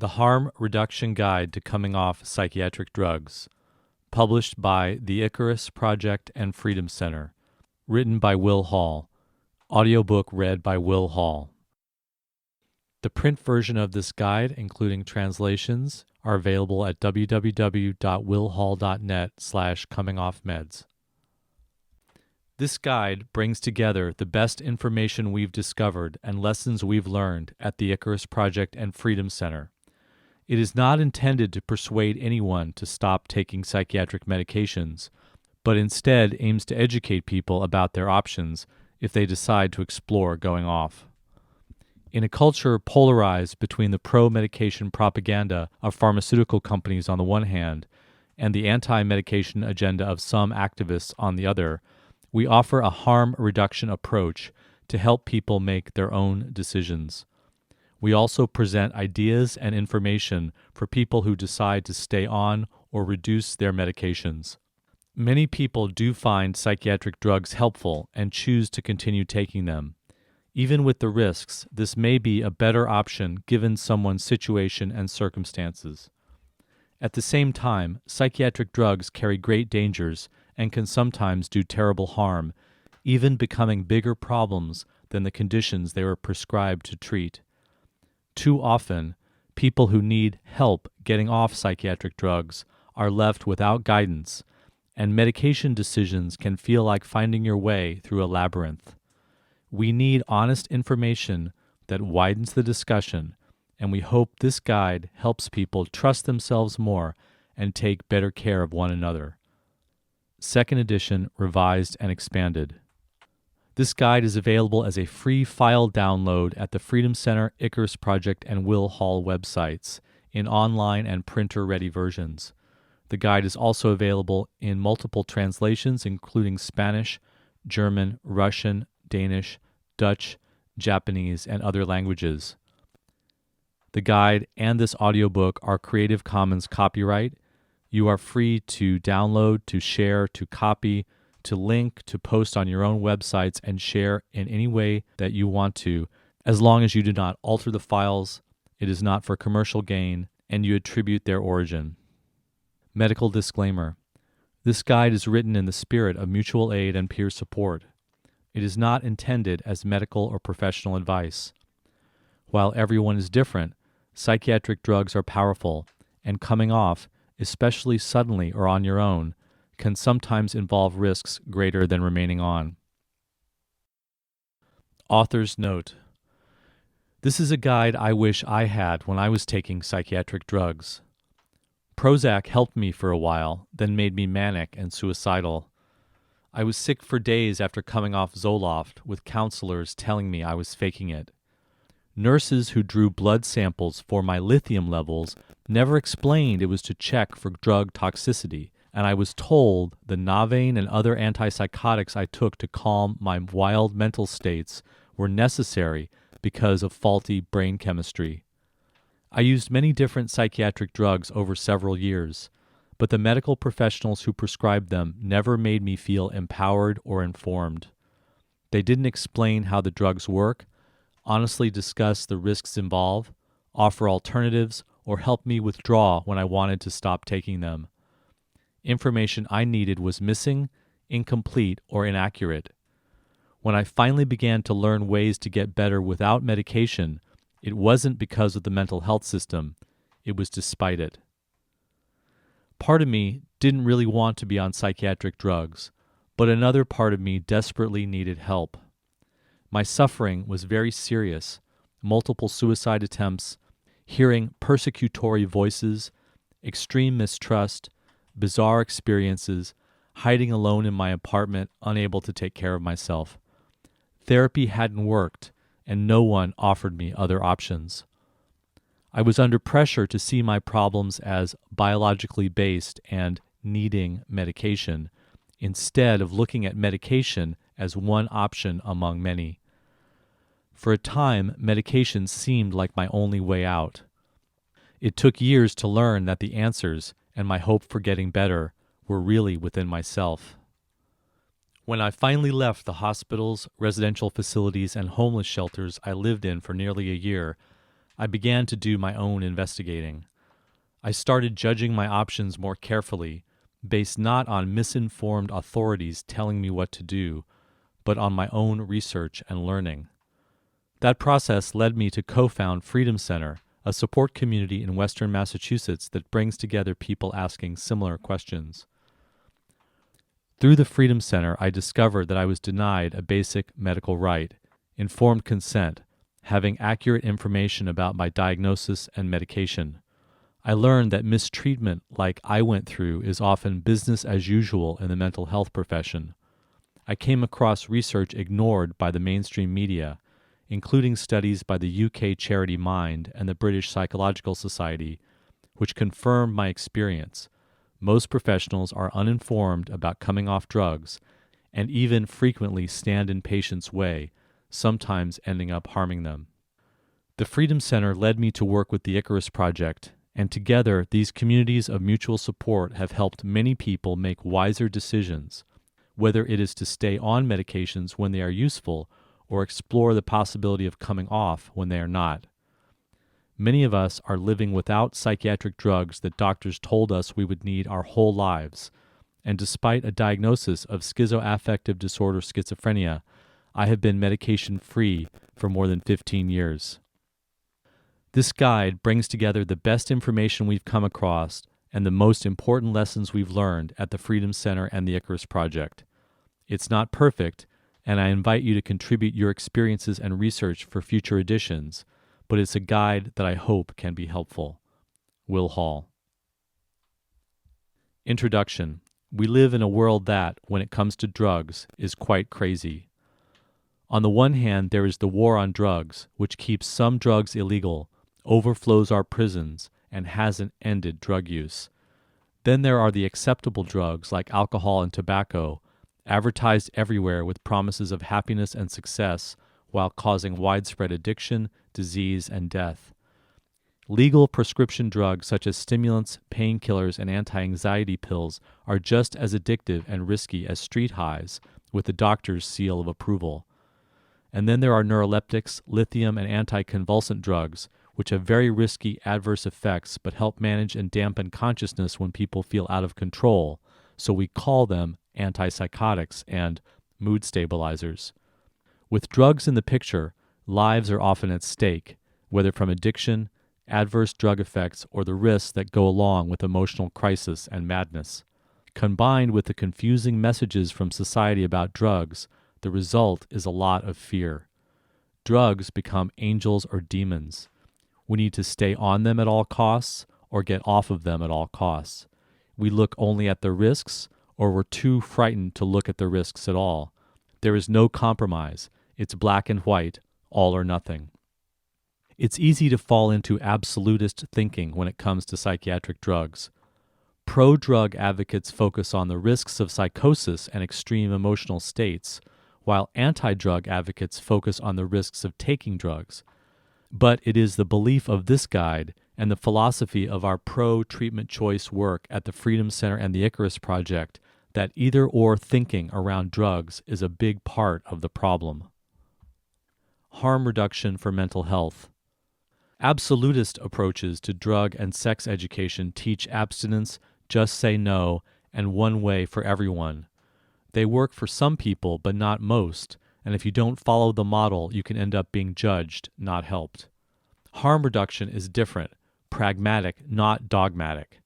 The Harm Reduction Guide to Coming Off Psychiatric Drugs, published by the Icarus Project and Freedom Center, written by Will Hall, audiobook read by Will Hall. The print version of this guide, including translations, are available at www.willhall.net/comingoffmeds. This guide brings together the best information we've discovered and lessons we've learned at the Icarus Project and Freedom Center. It is not intended to persuade anyone to stop taking psychiatric medications, but instead aims to educate people about their options if they decide to explore going off. In a culture polarized between the pro-medication propaganda of pharmaceutical companies on the one hand and the anti-medication agenda of some activists on the other, we offer a harm reduction approach to help people make their own decisions. We also present ideas and information for people who decide to stay on or reduce their medications. Many people do find psychiatric drugs helpful and choose to continue taking them. Even with the risks, this may be a better option given someone's situation and circumstances. At the same time, psychiatric drugs carry great dangers and can sometimes do terrible harm, even becoming bigger problems than the conditions they were prescribed to treat. Too often, people who need help getting off psychiatric drugs are left without guidance, and medication decisions can feel like finding your way through a labyrinth. We need honest information that widens the discussion, and we hope this guide helps people trust themselves more and take better care of one another. Second edition, revised and expanded. This guide is available as a free file download at the Freedom Center, Icarus Project, and Will Hall websites in online and printer-ready versions. The guide is also available in multiple translations, including Spanish, German, Russian, Danish, Dutch, Japanese, and other languages. The guide and this audiobook are Creative Commons copyright. You are free to download, to share, to copy, to link, to post on your own websites and share in any way that you want to, as long as you do not alter the files, it is not for commercial gain, and you attribute their origin. Medical disclaimer. This guide is written in the spirit of mutual aid and peer support. It is not intended as medical or professional advice. While everyone is different, psychiatric drugs are powerful, and coming off, especially suddenly or on your own, can sometimes involve risks greater than remaining on. Author's note. This is a guide I wish I had when I was taking psychiatric drugs. Prozac helped me for a while, then made me manic and suicidal. I was sick for days after coming off Zoloft, with counselors telling me I was faking it. Nurses who drew blood samples for my lithium levels never explained it was to check for drug toxicity, and I was told the Navain and other antipsychotics I took to calm my wild mental states were necessary because of faulty brain chemistry. I used many different psychiatric drugs over several years, but the medical professionals who prescribed them never made me feel empowered or informed. They didn't explain how the drugs work, honestly discuss the risks involved, offer alternatives, or help me withdraw when I wanted to stop taking them. Information I needed was missing, incomplete, or inaccurate. When I finally began to learn ways to get better without medication, it wasn't because of the mental health system, it was despite it. Part of me didn't really want to be on psychiatric drugs, but another part of me desperately needed help. My suffering was very serious, multiple suicide attempts, hearing persecutory voices, extreme mistrust, bizarre experiences, hiding alone in my apartment, unable to take care of myself. Therapy hadn't worked, and no one offered me other options. I was under pressure to see my problems as biologically based and needing medication, instead of looking at medication as one option among many. For a time, medication seemed like my only way out. It took years to learn that the answers and my hope for getting better were really within myself. When I finally left the hospitals, residential facilities, and homeless shelters I lived in for nearly a year, I began to do my own investigating. I started judging my options more carefully, based not on misinformed authorities telling me what to do, but on my own research and learning. That process led me to co-found Freedom Center, a support community in Western Massachusetts that brings together people asking similar questions. Through the Freedom Center, I discovered that I was denied a basic medical right, informed consent, having accurate information about my diagnosis and medication. I learned that mistreatment like I went through is often business as usual in the mental health profession. I came across research ignored by the mainstream media, including studies by the UK charity Mind and the British Psychological Society, which confirmed my experience. Most professionals are uninformed about coming off drugs and even frequently stand in patients' way, sometimes ending up harming them. The Freedom Center led me to work with the Icarus Project, and together these communities of mutual support have helped many people make wiser decisions, whether it is to stay on medications when they are useful or explore the possibility of coming off when they are not. Many of us are living without psychiatric drugs that doctors told us we would need our whole lives, and despite a diagnosis of schizoaffective disorder schizophrenia, I have been medication-free for more than 15 years. This guide brings together the best information we've come across and the most important lessons we've learned at the Freedom Center and the Icarus Project. It's not perfect, and I invite you to contribute your experiences and research for future editions, but it's a guide that I hope can be helpful. Will Hall. Introduction. We live in a world that, when it comes to drugs, is quite crazy. On the one hand, there is the war on drugs, which keeps some drugs illegal, overflows our prisons, and hasn't ended drug use. Then there are the acceptable drugs like alcohol and tobacco, advertised everywhere with promises of happiness and success while causing widespread addiction, disease, and death. Legal prescription drugs such as stimulants, painkillers, and anti-anxiety pills are just as addictive and risky as street highs with the doctor's seal of approval. And then there are neuroleptics, lithium, and anticonvulsant drugs, which have very risky adverse effects but help manage and dampen consciousness when people feel out of control, so we call them antipsychotics and mood stabilizers. With drugs in the picture, lives are often at stake, whether from addiction, adverse drug effects, or the risks that go along with emotional crisis and madness. Combined with the confusing messages from society about drugs, the result is a lot of fear. Drugs become angels or demons. We need to stay on them at all costs or get off of them at all costs. We look only at the risks, or we're too frightened to look at the risks at all. There is no compromise. It's black and white, all or nothing. It's easy to fall into absolutist thinking when it comes to psychiatric drugs. Pro-drug advocates focus on the risks of psychosis and extreme emotional states, while anti-drug advocates focus on the risks of taking drugs. But it is the belief of this guide and the philosophy of our pro-treatment choice work at the Freedom Center and the Icarus Project that either-or thinking around drugs is a big part of the problem. Harm reduction for mental health. Absolutist approaches to drug and sex education teach abstinence, just say no, and one way for everyone. They work for some people, but not most, and if you don't follow the model, you can end up being judged, not helped. Harm reduction is different, pragmatic, not dogmatic.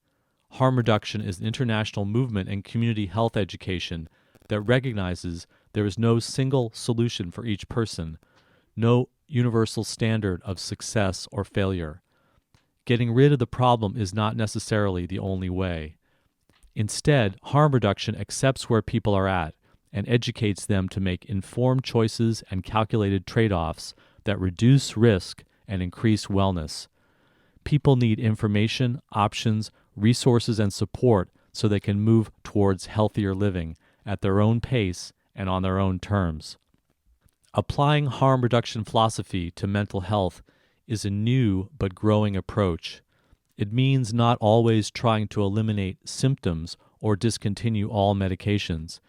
Harm reduction is an international movement in community health education that recognizes there is no single solution for each person, no universal standard of success or failure. Getting rid of the problem is not necessarily the only way. Instead, harm reduction accepts where people are at and educates them to make informed choices and calculated trade-offs that reduce risk and increase wellness. People need information, options, resources, and support so they can move towards healthier living at their own pace and on their own terms. Applying harm reduction philosophy to mental health is a new but growing approach. It means not always trying to eliminate symptoms or discontinue all medications.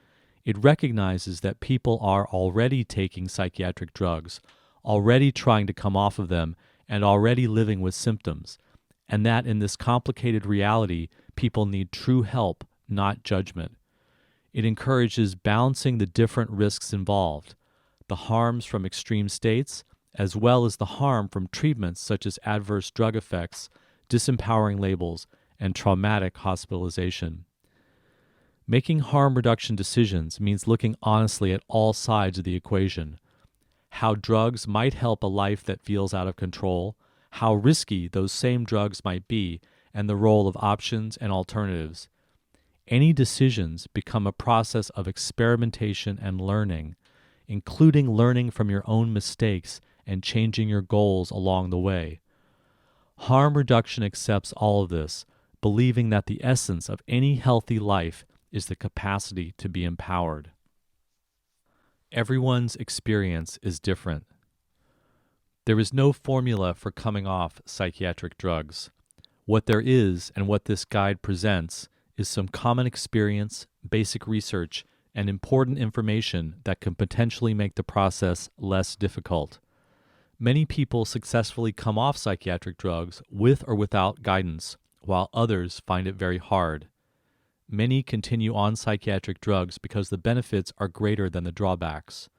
It recognizes that people are already taking psychiatric drugs, already trying to come off of them, and already living with symptoms, and that in this complicated reality, people need true help, not judgment. It encourages balancing the different risks involved, the harms from extreme states, as well as the harm from treatments such as adverse drug effects, disempowering labels, and traumatic hospitalization. Making harm reduction decisions means looking honestly at all sides of the equation: how drugs might help a life that feels out of control, how risky those same drugs might be, and the role of options and alternatives. Any decisions become a process of experimentation and learning, including learning from your own mistakes and changing your goals along the way. Harm reduction accepts all of this, believing that the essence of any healthy life is the capacity to be empowered. Everyone's experience is different. There is no formula for coming off psychiatric drugs. What there is, and what this guide presents, is some common experience, basic research, and important information that can potentially make the process less difficult. Many people successfully come off psychiatric drugs with or without guidance, while others find it very hard. Many continue on psychiatric drugs because the benefits are greater than the drawbacks.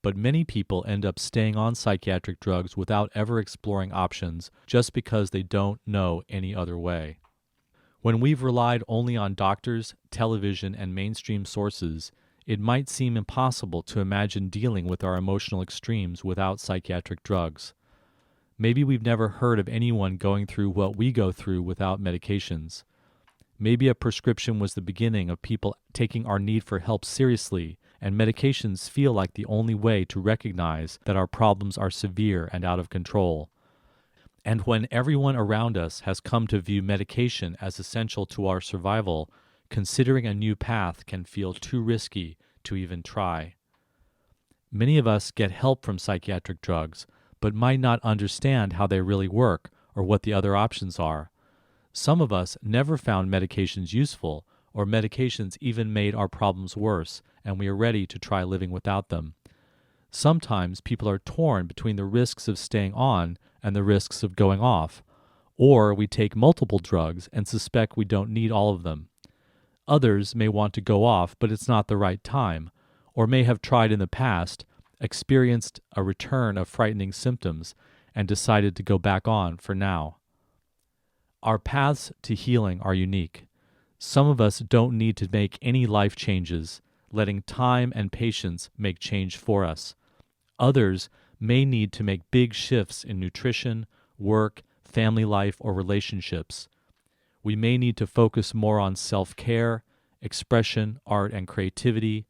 But many people end up staying on psychiatric drugs without ever exploring options just because they don't know any other way. When we've relied only on doctors, television, and mainstream sources, it might seem impossible to imagine dealing with our emotional extremes without psychiatric drugs. Maybe we've never heard of anyone going through what we go through without medications. Maybe a prescription was the beginning of people taking our need for help seriously, and medications feel like the only way to recognize that our problems are severe and out of control. And when everyone around us has come to view medication as essential to our survival, considering a new path can feel too risky to even try. Many of us get help from psychiatric drugs, but might not understand how they really work or what the other options are. Some of us never found medications useful, or medications even made our problems worse, and we are ready to try living without them. Sometimes people are torn between the risks of staying on and the risks of going off, or we take multiple drugs and suspect we don't need all of them. Others may want to go off, but it's not the right time, or may have tried in the past, experienced a return of frightening symptoms, and decided to go back on for now. Our paths to healing are unique. Some of us don't need to make any life changes, letting time and patience make change for us. Others may need to make big shifts in nutrition, work, family life, or relationships. We may need to focus more on self-care, expression, art, and creativity,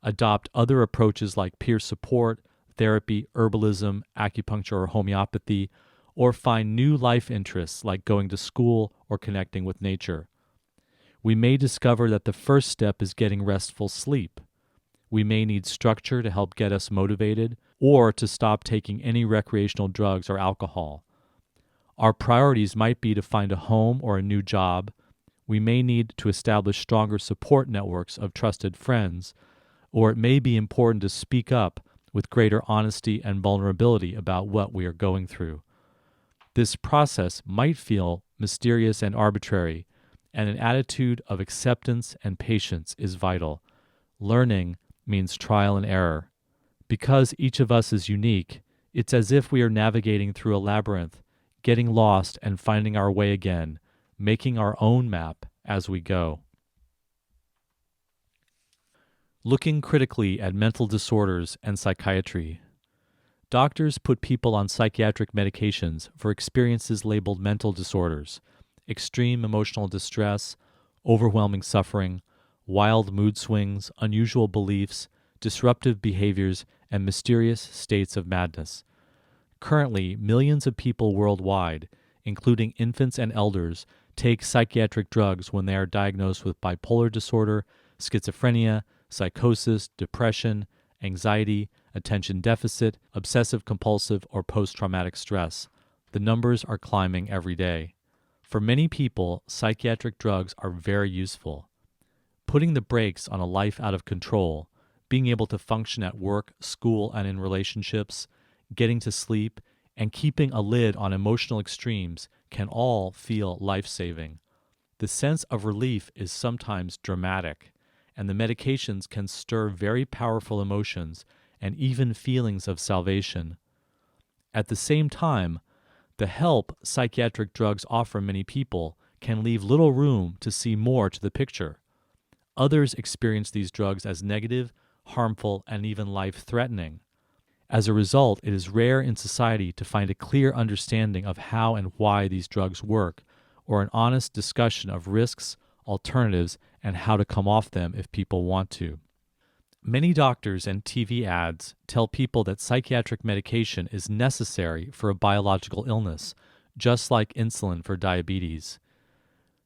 adopt other approaches like peer support, therapy, herbalism, acupuncture, or homeopathy, or find new life interests like going to school or connecting with nature. We may discover that the first step is getting restful sleep. We may need structure to help get us motivated, or to stop taking any recreational drugs or alcohol. Our priorities might be to find a home or a new job. We may need to establish stronger support networks of trusted friends, or it may be important to speak up with greater honesty and vulnerability about what we are going through. This process might feel mysterious and arbitrary, and an attitude of acceptance and patience is vital. Learning means trial and error. Because each of us is unique, it's as if we are navigating through a labyrinth, getting lost and finding our way again, making our own map as we go. Looking critically at mental disorders and psychiatry. Doctors put people on psychiatric medications for experiences labeled mental disorders: extreme emotional distress, overwhelming suffering, wild mood swings, unusual beliefs, disruptive behaviors, and mysterious states of madness. Currently, millions of people worldwide, including infants and elders, take psychiatric drugs when they are diagnosed with bipolar disorder, schizophrenia, psychosis, depression, anxiety, attention deficit, obsessive-compulsive, or post-traumatic stress. The numbers are climbing every day. For many people, psychiatric drugs are very useful. Putting the brakes on a life out of control, being able to function at work, school, and in relationships, getting to sleep, and keeping a lid on emotional extremes can all feel life-saving. The sense of relief is sometimes dramatic, and the medications can stir very powerful emotions and even feelings of salvation. At the same time, the help psychiatric drugs offer many people can leave little room to see more to the picture. Others experience these drugs as negative, harmful, and even life-threatening. As a result, it is rare in society to find a clear understanding of how and why these drugs work, or an honest discussion of risks, alternatives, and how to come off them if people want to. Many doctors and TV ads tell people that psychiatric medication is necessary for a biological illness, just like insulin for diabetes.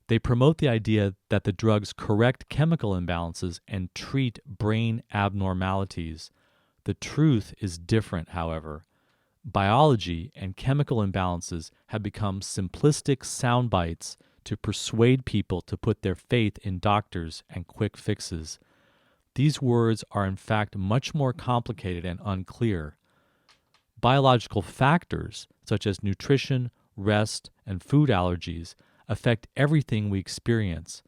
They promote the idea that the drugs correct chemical imbalances and treat brain abnormalities. The truth is different, however. Biology and chemical imbalances have become simplistic sound bites to persuade people to put their faith in doctors and quick fixes. These words are in fact much more complicated and unclear. Biological factors, such as nutrition, rest, and food allergies, affect everything we experience.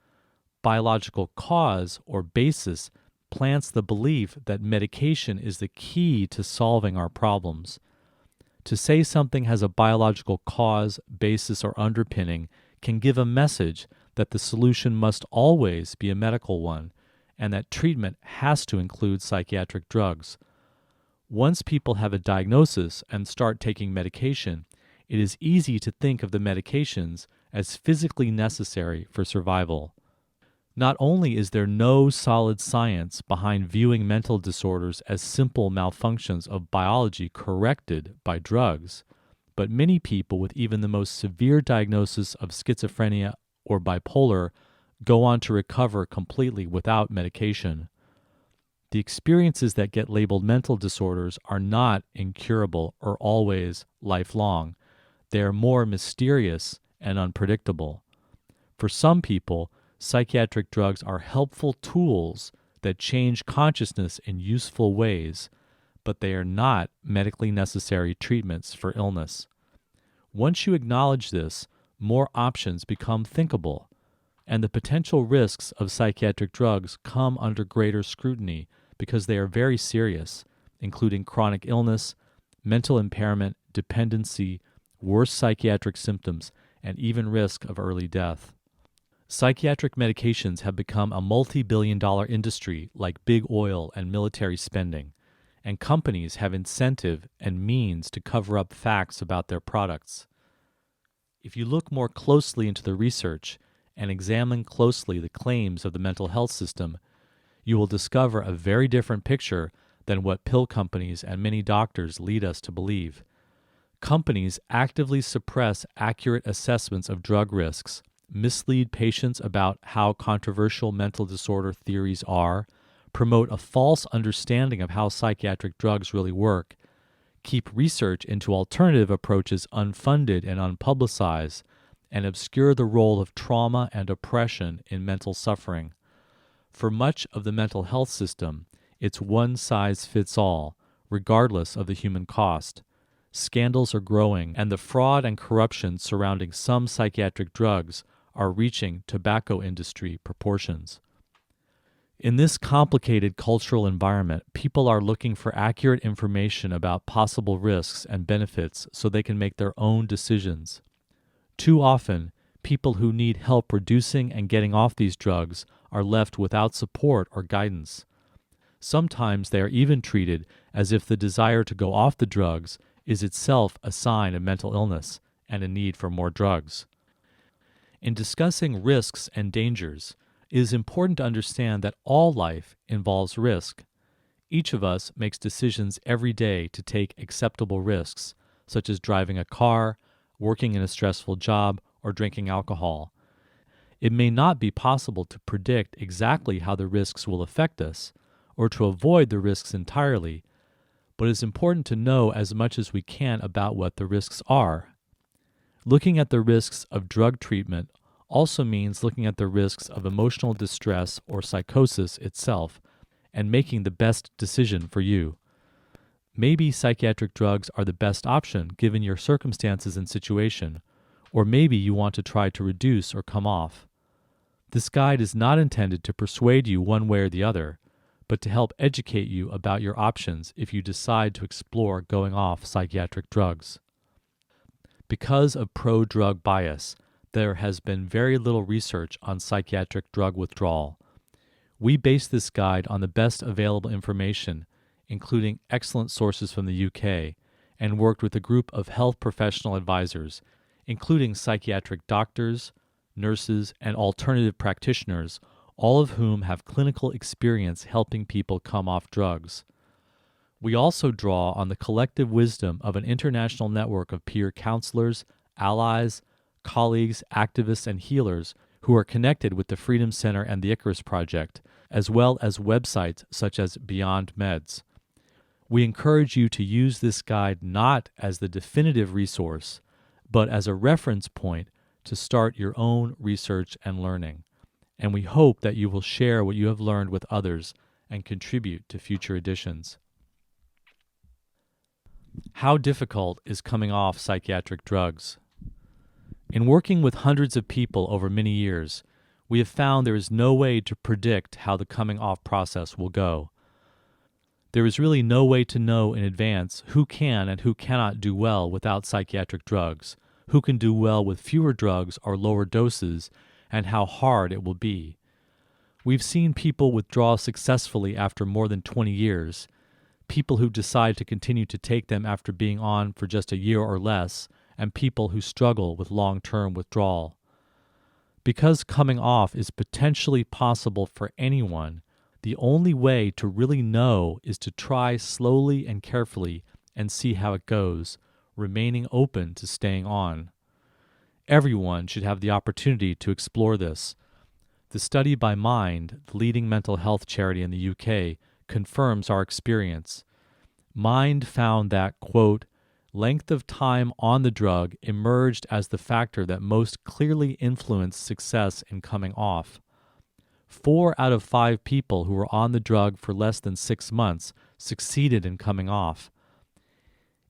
Biological cause or basis plants the belief that medication is the key to solving our problems. To say something has a biological cause, basis, or underpinning can give a message that the solution must always be a medical one, and that treatment has to include psychiatric drugs. Once people have a diagnosis and start taking medication, it is easy to think of the medications as physically necessary for survival. Not only is there no solid science behind viewing mental disorders as simple malfunctions of biology corrected by drugs, but many people with even the most severe diagnosis of schizophrenia or bipolar go on to recover completely without medication. The experiences that get labeled mental disorders are not incurable or always lifelong. They are more mysterious and unpredictable. For some people, psychiatric drugs are helpful tools that change consciousness in useful ways, but they are not medically necessary treatments for illness. Once you acknowledge this, more options become thinkable, and the potential risks of psychiatric drugs come under greater scrutiny because they are very serious, including chronic illness, mental impairment, dependency, worse psychiatric symptoms, and even risk of early death. Psychiatric medications have become a multi-billion-dollar industry like big oil and military spending, and companies have incentive and means to cover up facts about their products. If you look more closely into the research and examine closely the claims of the mental health system, you will discover a very different picture than what pill companies and many doctors lead us to believe. Companies actively suppress accurate assessments of drug risks, mislead patients about how controversial mental disorder theories are, promote a false understanding of how psychiatric drugs really work, keep research into alternative approaches unfunded and unpublicized, and obscure the role of trauma and oppression in mental suffering. For much of the mental health system, it's one size fits all, regardless of the human cost. Scandals are growing, and the fraud and corruption surrounding some psychiatric drugs are reaching tobacco industry proportions. In this complicated cultural environment, people are looking for accurate information about possible risks and benefits so they can make their own decisions. Too often, people who need help reducing and getting off these drugs are left without support or guidance. Sometimes they are even treated as if the desire to go off the drugs is itself a sign of mental illness and a need for more drugs. In discussing risks and dangers, it is important to understand that all life involves risk. Each of us makes decisions every day to take acceptable risks, such as driving a car, working in a stressful job, or drinking alcohol. It may not be possible to predict exactly how the risks will affect us, or to avoid the risks entirely, but it's important to know as much as we can about what the risks are. Looking at the risks of drug treatment also means looking at the risks of emotional distress or psychosis itself and making the best decision for you. Maybe psychiatric drugs are the best option given your circumstances and situation, or maybe you want to try to reduce or come off. This guide is not intended to persuade you one way or the other, but to help educate you about your options if you decide to explore going off psychiatric drugs. Because of pro-drug bias, there has been very little research on psychiatric drug withdrawal. We base this guide on the best available information, including excellent sources from the UK, and worked with a group of health professional advisors, including psychiatric doctors, nurses, and alternative practitioners, all of whom have clinical experience helping people come off drugs. We also draw on the collective wisdom of an international network of peer counselors, allies, colleagues, activists, and healers who are connected with the Freedom Center and the Icarus Project, as well as websites such as Beyond Meds. We encourage you to use this guide not as the definitive resource, but as a reference point to start your own research and learning. And we hope that you will share what you have learned with others and contribute to future editions. How difficult is coming off psychiatric drugs? In working with hundreds of people over many years, we have found there is no way to predict how the coming off process will go. There is really no way to know in advance who can and who cannot do well without psychiatric drugs, who can do well with fewer drugs or lower doses, and how hard it will be. We've seen people withdraw successfully after more than 20 years, people who decide to continue to take them after being on for just a year or less, and people who struggle with long-term withdrawal. Because coming off is potentially possible for anyone, the only way to really know is to try slowly and carefully and see how it goes, remaining open to staying on. Everyone should have the opportunity to explore this. The study by Mind, the leading mental health charity in the UK, confirms our experience. Mind found that, quote, length of time on the drug emerged as the factor that most clearly influenced success in coming off. 4 out of 5 people who were on the drug for less than 6 months succeeded in coming off.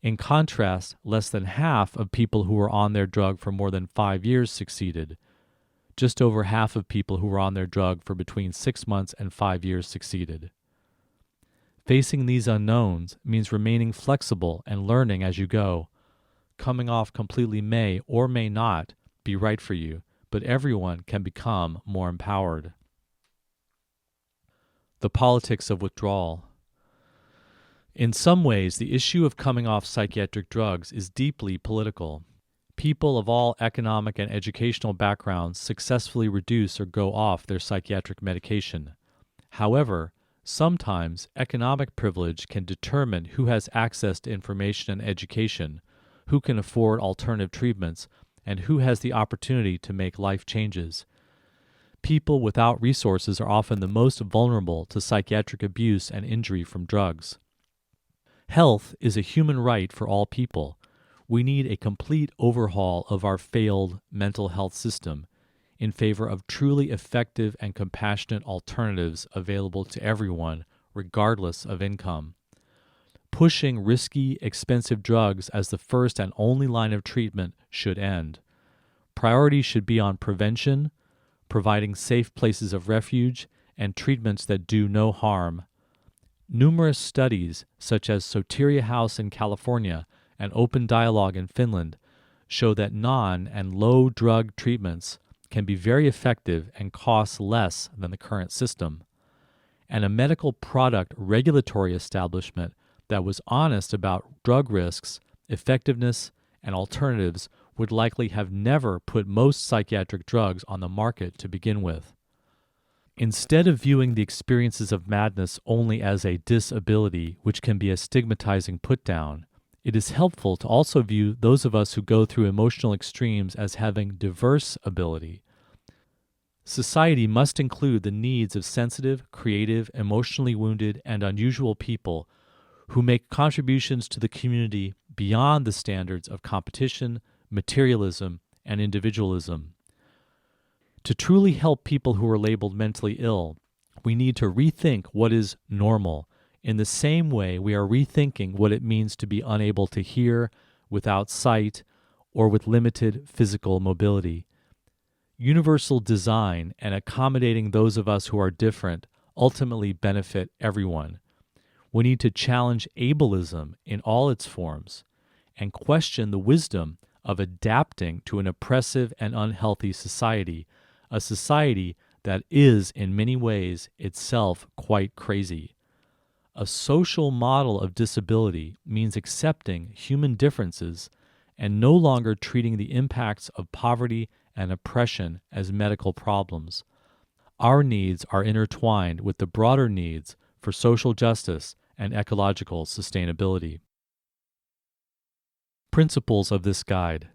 In contrast, less than half of people who were on their drug for more than 5 years succeeded. Just over half of people who were on their drug for between 6 months and 5 years succeeded. Facing these unknowns means remaining flexible and learning as you go. Coming off completely may or may not be right for you, but everyone can become more empowered. The politics of withdrawal. In some ways, the issue of coming off psychiatric drugs is deeply political. People of all economic and educational backgrounds successfully reduce or go off their psychiatric medication. However, sometimes economic privilege can determine who has access to information and education, who can afford alternative treatments, and who has the opportunity to make life changes. People without resources are often the most vulnerable to psychiatric abuse and injury from drugs. Health is a human right for all people. We need a complete overhaul of our failed mental health system in favor of truly effective and compassionate alternatives available to everyone, regardless of income. Pushing risky, expensive drugs as the first and only line of treatment should end. Priority should be on prevention, providing safe places of refuge, and treatments that do no harm. Numerous studies, such as Soteria House in California and Open Dialogue in Finland, show that non- and low-drug treatments can be very effective and cost less than the current system. And a medical product regulatory establishment that was honest about drug risks, effectiveness, and alternatives would likely have never put most psychiatric drugs on the market to begin with. Instead of viewing the experiences of madness only as a disability, which can be a stigmatizing put-down, it is helpful to also view those of us who go through emotional extremes as having diverse ability. Society must include the needs of sensitive, creative, emotionally wounded, and unusual people who make contributions to the community beyond the standards of competition, materialism, and individualism. To truly help people who are labeled mentally ill, we need to rethink what is normal In the same way, we are rethinking what it means to be unable to hear, without sight, or with limited physical mobility. Universal design and accommodating those of us who are different ultimately benefit everyone. We need to challenge ableism in all its forms and question the wisdom of adapting to an oppressive and unhealthy society, a society that is in many ways itself quite crazy. A social model of disability means accepting human differences and no longer treating the impacts of poverty and oppression as medical problems. Our needs are intertwined with the broader needs for social justice and ecological sustainability. Principles of this guide.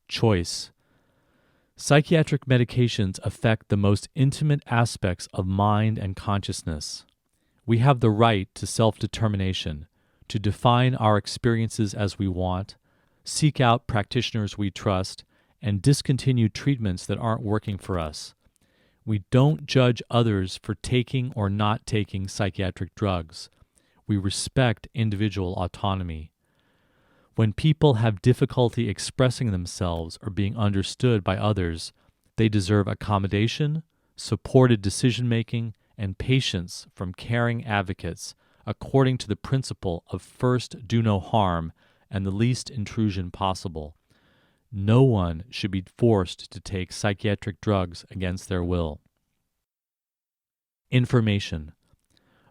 Choice. Psychiatric medications affect the most intimate aspects of mind and consciousness. We have the right to self-determination, to define our experiences as we want, seek out practitioners we trust, and discontinue treatments that aren't working for us. We don't judge others for taking or not taking psychiatric drugs. We respect individual autonomy. When people have difficulty expressing themselves or being understood by others, they deserve accommodation, supported decision-making, and patience from caring advocates according to the principle of first do no harm and the least intrusion possible. No one should be forced to take psychiatric drugs against their will. Information.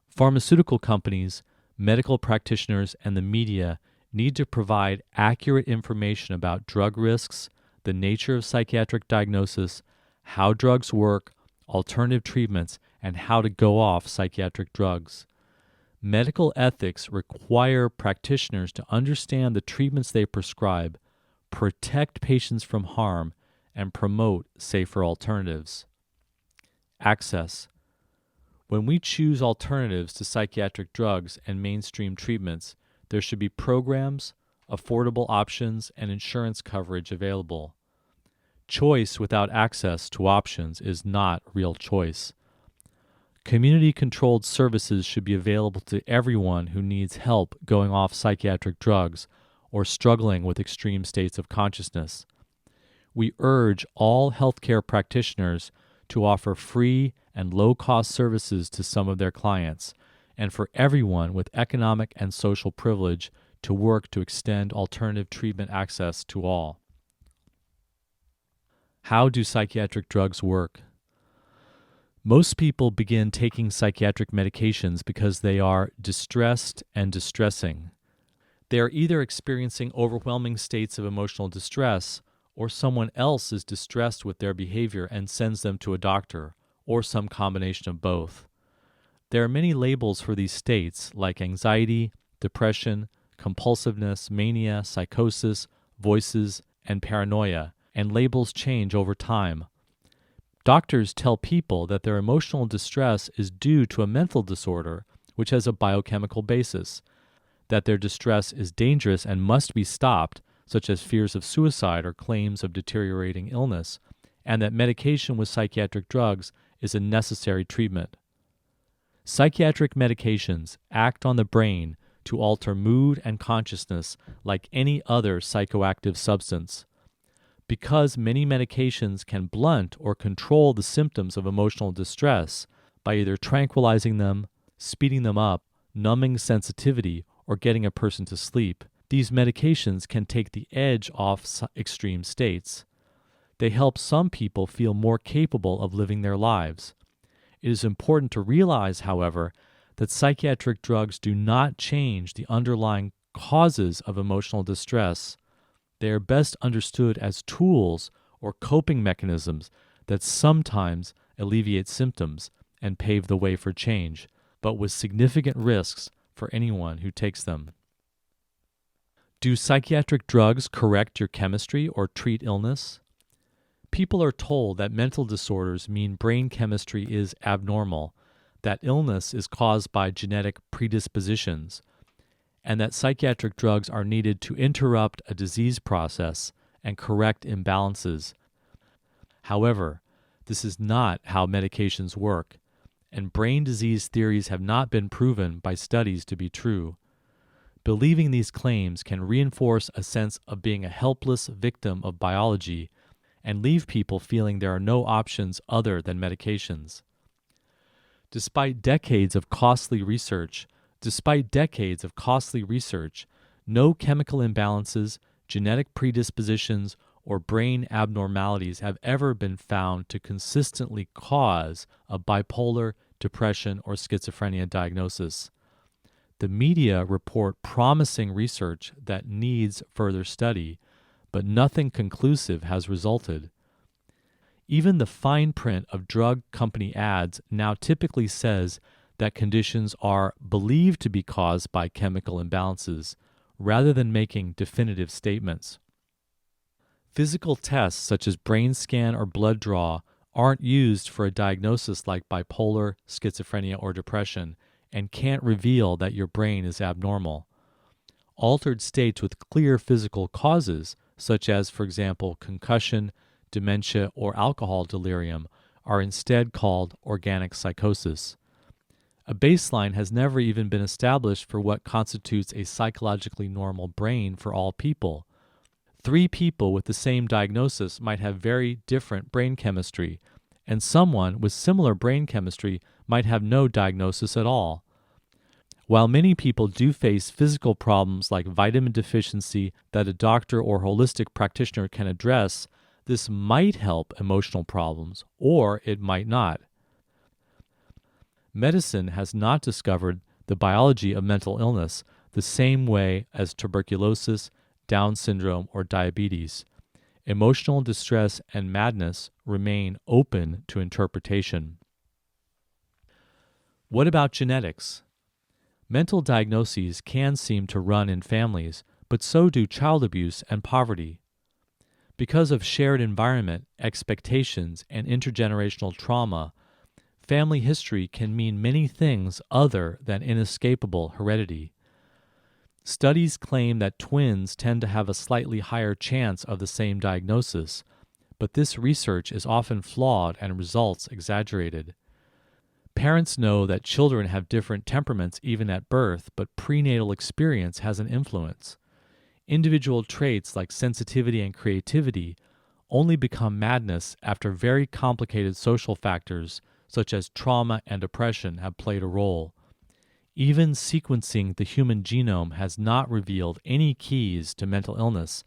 Pharmaceutical companies, medical practitioners, and the media need to provide accurate information about drug risks, the nature of psychiatric diagnosis, how drugs work, alternative treatments, and how to go off psychiatric drugs. Medical ethics require practitioners to understand the treatments they prescribe, protect patients from harm, and promote safer alternatives. Access. When we choose alternatives to psychiatric drugs and mainstream treatments, there should be programs, affordable options, and insurance coverage available. Choice without access to options is not real choice. Community-controlled services should be available to everyone who needs help going off psychiatric drugs or struggling with extreme states of consciousness. We urge all healthcare practitioners to offer free and low-cost services to some of their clients, and for everyone with economic and social privilege to work to extend alternative treatment access to all. How do psychiatric drugs work? Most people begin taking psychiatric medications because they are distressed and distressing. They are either experiencing overwhelming states of emotional distress, or someone else is distressed with their behavior and sends them to a doctor, or some combination of both. There are many labels for these states, like anxiety, depression, compulsiveness, mania, psychosis, voices, and paranoia, and labels change over time. Doctors tell people that their emotional distress is due to a mental disorder, which has a biochemical basis, that their distress is dangerous and must be stopped, such as fears of suicide or claims of deteriorating illness, and that medication with psychiatric drugs is a necessary treatment. Psychiatric medications act on the brain to alter mood and consciousness like any other psychoactive substance. Because many medications can blunt or control the symptoms of emotional distress by either tranquilizing them, speeding them up, numbing sensitivity, or getting a person to sleep, these medications can take the edge off extreme states. They help some people feel more capable of living their lives. It is important to realize, however, that psychiatric drugs do not change the underlying causes of emotional distress. They are best understood as tools or coping mechanisms that sometimes alleviate symptoms and pave the way for change, but with significant risks for anyone who takes them. Do psychiatric drugs correct your chemistry or treat illness? People are told that mental disorders mean brain chemistry is abnormal, that illness is caused by genetic predispositions, and that psychiatric drugs are needed to interrupt a disease process and correct imbalances. However, this is not how medications work, and brain disease theories have not been proven by studies to be true. Believing these claims can reinforce a sense of being a helpless victim of biology and leave people feeling there are no options other than medications. Despite decades of costly research, no chemical imbalances, genetic predispositions, or brain abnormalities have ever been found to consistently cause a bipolar, depression, or schizophrenia diagnosis. The media report promising research that needs further study, but nothing conclusive has resulted. Even the fine print of drug company ads now typically says that conditions are believed to be caused by chemical imbalances, rather than making definitive statements. Physical tests such as brain scan or blood draw aren't used for a diagnosis like bipolar, schizophrenia, or depression, and can't reveal that your brain is abnormal. Altered states with clear physical causes, such as, for example, concussion, dementia, or alcohol delirium, are instead called organic psychosis. A baseline has never even been established for what constitutes a psychologically normal brain for all people. 3 people with the same diagnosis might have very different brain chemistry, and someone with similar brain chemistry might have no diagnosis at all. While many people do face physical problems like vitamin deficiency that a doctor or holistic practitioner can address, this might help emotional problems, or it might not. Medicine has not discovered the biology of mental illness the same way as tuberculosis, Down syndrome, or diabetes. Emotional distress and madness remain open to interpretation. What about genetics? Mental diagnoses can seem to run in families, but so do child abuse and poverty. Because of shared environment, expectations, and intergenerational trauma, family history can mean many things other than inescapable heredity. Studies claim that twins tend to have a slightly higher chance of the same diagnosis, but this research is often flawed and results exaggerated. Parents know that children have different temperaments even at birth, but prenatal experience has an influence. Individual traits like sensitivity and creativity only become madness after very complicated social factors such as trauma and depression have played a role. Even sequencing the human genome has not revealed any keys to mental illness,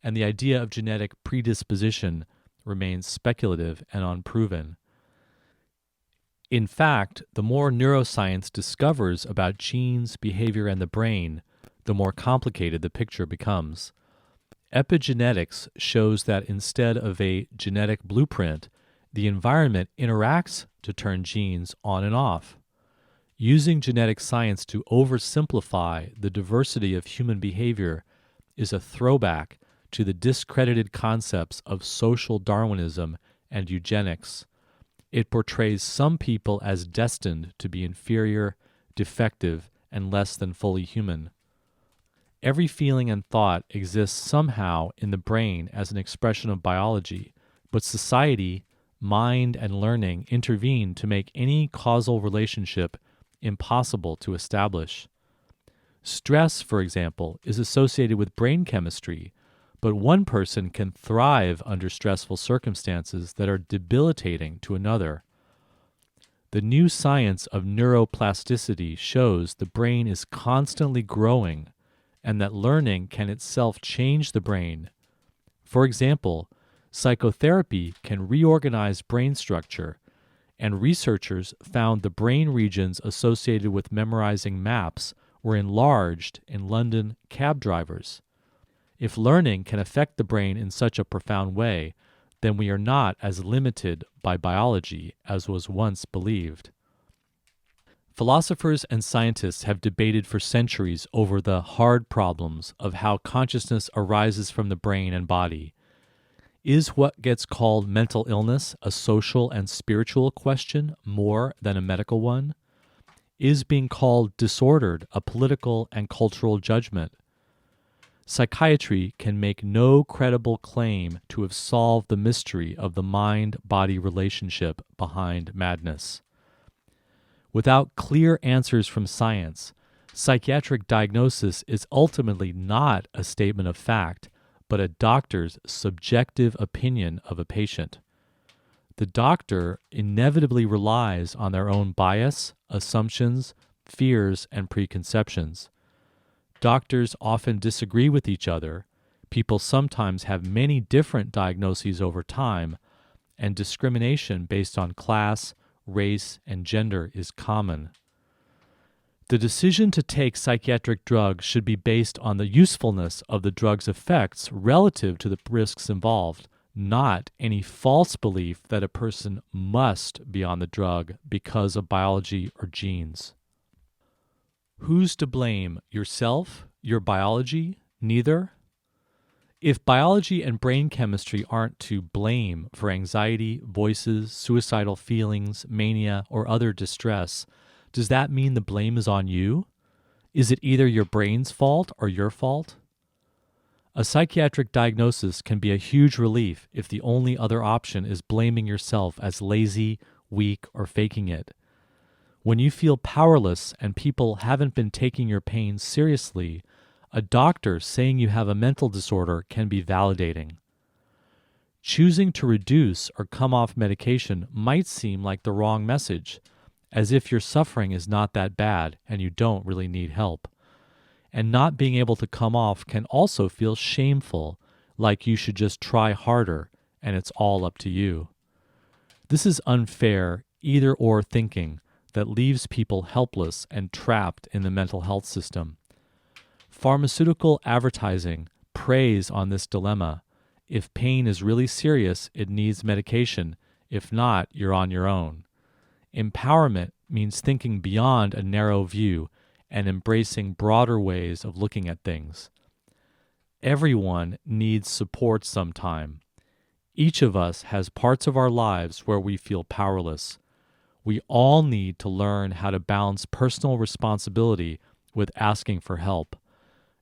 and the idea of genetic predisposition remains speculative and unproven. In fact, the more neuroscience discovers about genes, behavior, and the brain, the more complicated the picture becomes. Epigenetics shows that instead of a genetic blueprint, the environment interacts to turn genes on and off. Using genetic science to oversimplify the diversity of human behavior is a throwback to the discredited concepts of social Darwinism and eugenics. It portrays some people as destined to be inferior, defective, and less than fully human. Every feeling and thought exists somehow in the brain as an expression of biology, but society, mind, and learning intervene to make any causal relationship impossible to establish. Stress, for example, is associated with brain chemistry, but one person can thrive under stressful circumstances that are debilitating to another. The new science of neuroplasticity shows the brain is constantly growing and that learning can itself change the brain. For example, psychotherapy can reorganize brain structure, and researchers found the brain regions associated with memorizing maps were enlarged in London cab drivers. If learning can affect the brain in such a profound way, then we are not as limited by biology as was once believed. Philosophers and scientists have debated for centuries over the hard problems of how consciousness arises from the brain and body. Is what gets called mental illness a social and spiritual question more than a medical one? Is being called disordered a political and cultural judgment? Psychiatry can make no credible claim to have solved the mystery of the mind-body relationship behind madness. Without clear answers from science, psychiatric diagnosis is ultimately not a statement of fact, but a doctor's subjective opinion of a patient. The doctor inevitably relies on their own bias, assumptions, fears, and preconceptions. Doctors often disagree with each other. People sometimes have many different diagnoses over time, and discrimination based on class, race, and gender is common. The decision to take psychiatric drugs should be based on the usefulness of the drug's effects relative to the risks involved, not any false belief that a person must be on the drug because of biology or genes. Who's to blame? Yourself? Your biology? Neither? If biology and brain chemistry aren't to blame for anxiety, voices, suicidal feelings, mania, or other distress, does that mean the blame is on you? Is it either your brain's fault or your fault? A psychiatric diagnosis can be a huge relief if the only other option is blaming yourself as lazy, weak, or faking it. When you feel powerless and people haven't been taking your pain seriously, a doctor saying you have a mental disorder can be validating. Choosing to reduce or come off medication might seem like the wrong message, as if your suffering is not that bad and you don't really need help. And not being able to come off can also feel shameful, like you should just try harder and it's all up to you. This is unfair either-or thinking that leaves people helpless and trapped in the mental health system. Pharmaceutical advertising preys on this dilemma. If pain is really serious, it needs medication. If not, you're on your own. Empowerment means thinking beyond a narrow view and embracing broader ways of looking at things. Everyone needs support sometime. Each of us has parts of our lives where we feel powerless. We all need to learn how to balance personal responsibility with asking for help.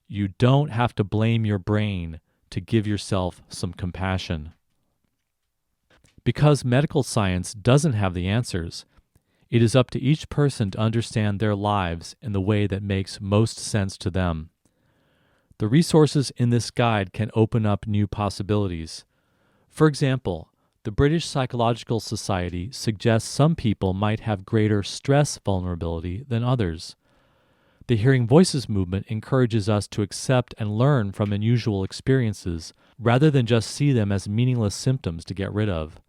You don't have to blame your brain to give yourself some compassion. Because medical science doesn't have the answers, it is up to each person to understand their lives in the way that makes most sense to them. The resources in this guide can open up new possibilities. For example, the British Psychological Society suggests some people might have greater stress vulnerability than others. The Hearing Voices movement encourages us to accept and learn from unusual experiences rather than just see them as meaningless symptoms to get rid of.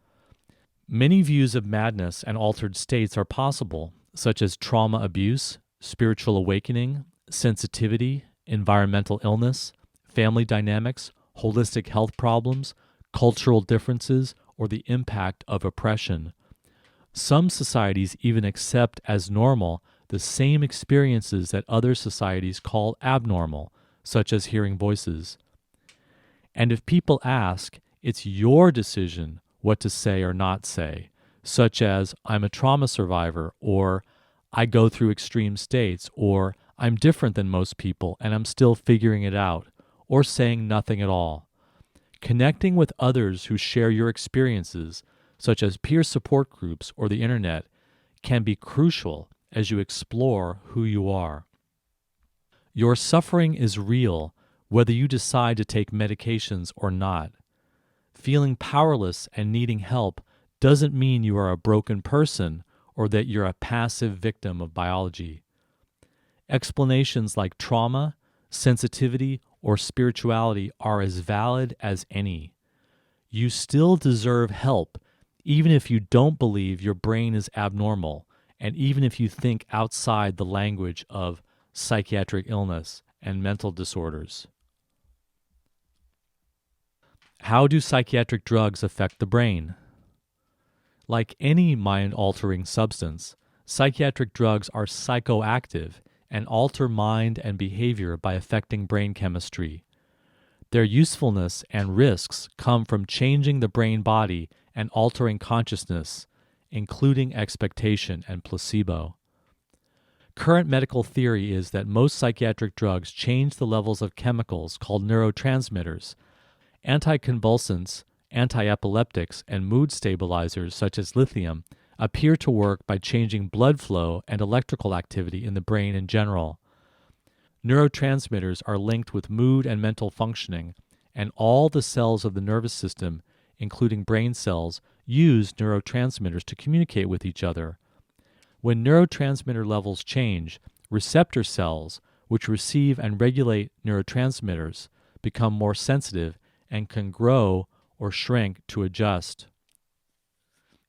Many views of madness and altered states are possible, such as trauma abuse, spiritual awakening, sensitivity, environmental illness, family dynamics, holistic health problems, cultural differences, or the impact of oppression. Some societies even accept as normal the same experiences that other societies call abnormal, such as hearing voices. And if people ask, it's your decision what to say or not say, such as, I'm a trauma survivor, or I go through extreme states, or I'm different than most people and I'm still figuring it out, or saying nothing at all. Connecting with others who share your experiences, such as peer support groups or the internet, can be crucial as you explore who you are. Your suffering is real, whether you decide to take medications or not. Feeling powerless and needing help doesn't mean you are a broken person or that you're a passive victim of biology. Explanations like trauma, sensitivity, or spirituality are as valid as any. You still deserve help, even if you don't believe your brain is abnormal, and even if you think outside the language of psychiatric illness and mental disorders. How do psychiatric drugs affect the brain? Like any mind-altering substance, psychiatric drugs are psychoactive and alter mind and behavior by affecting brain chemistry. Their usefulness and risks come from changing the brain-body and altering consciousness, including expectation and placebo. Current medical theory is that most psychiatric drugs change the levels of chemicals called neurotransmitters. Anticonvulsants, antiepileptics, and mood stabilizers such as lithium appear to work by changing blood flow and electrical activity in the brain in general. Neurotransmitters are linked with mood and mental functioning, and all the cells of the nervous system, including brain cells, use neurotransmitters to communicate with each other. When neurotransmitter levels change, receptor cells, which receive and regulate neurotransmitters, become more sensitive and can grow or shrink to adjust.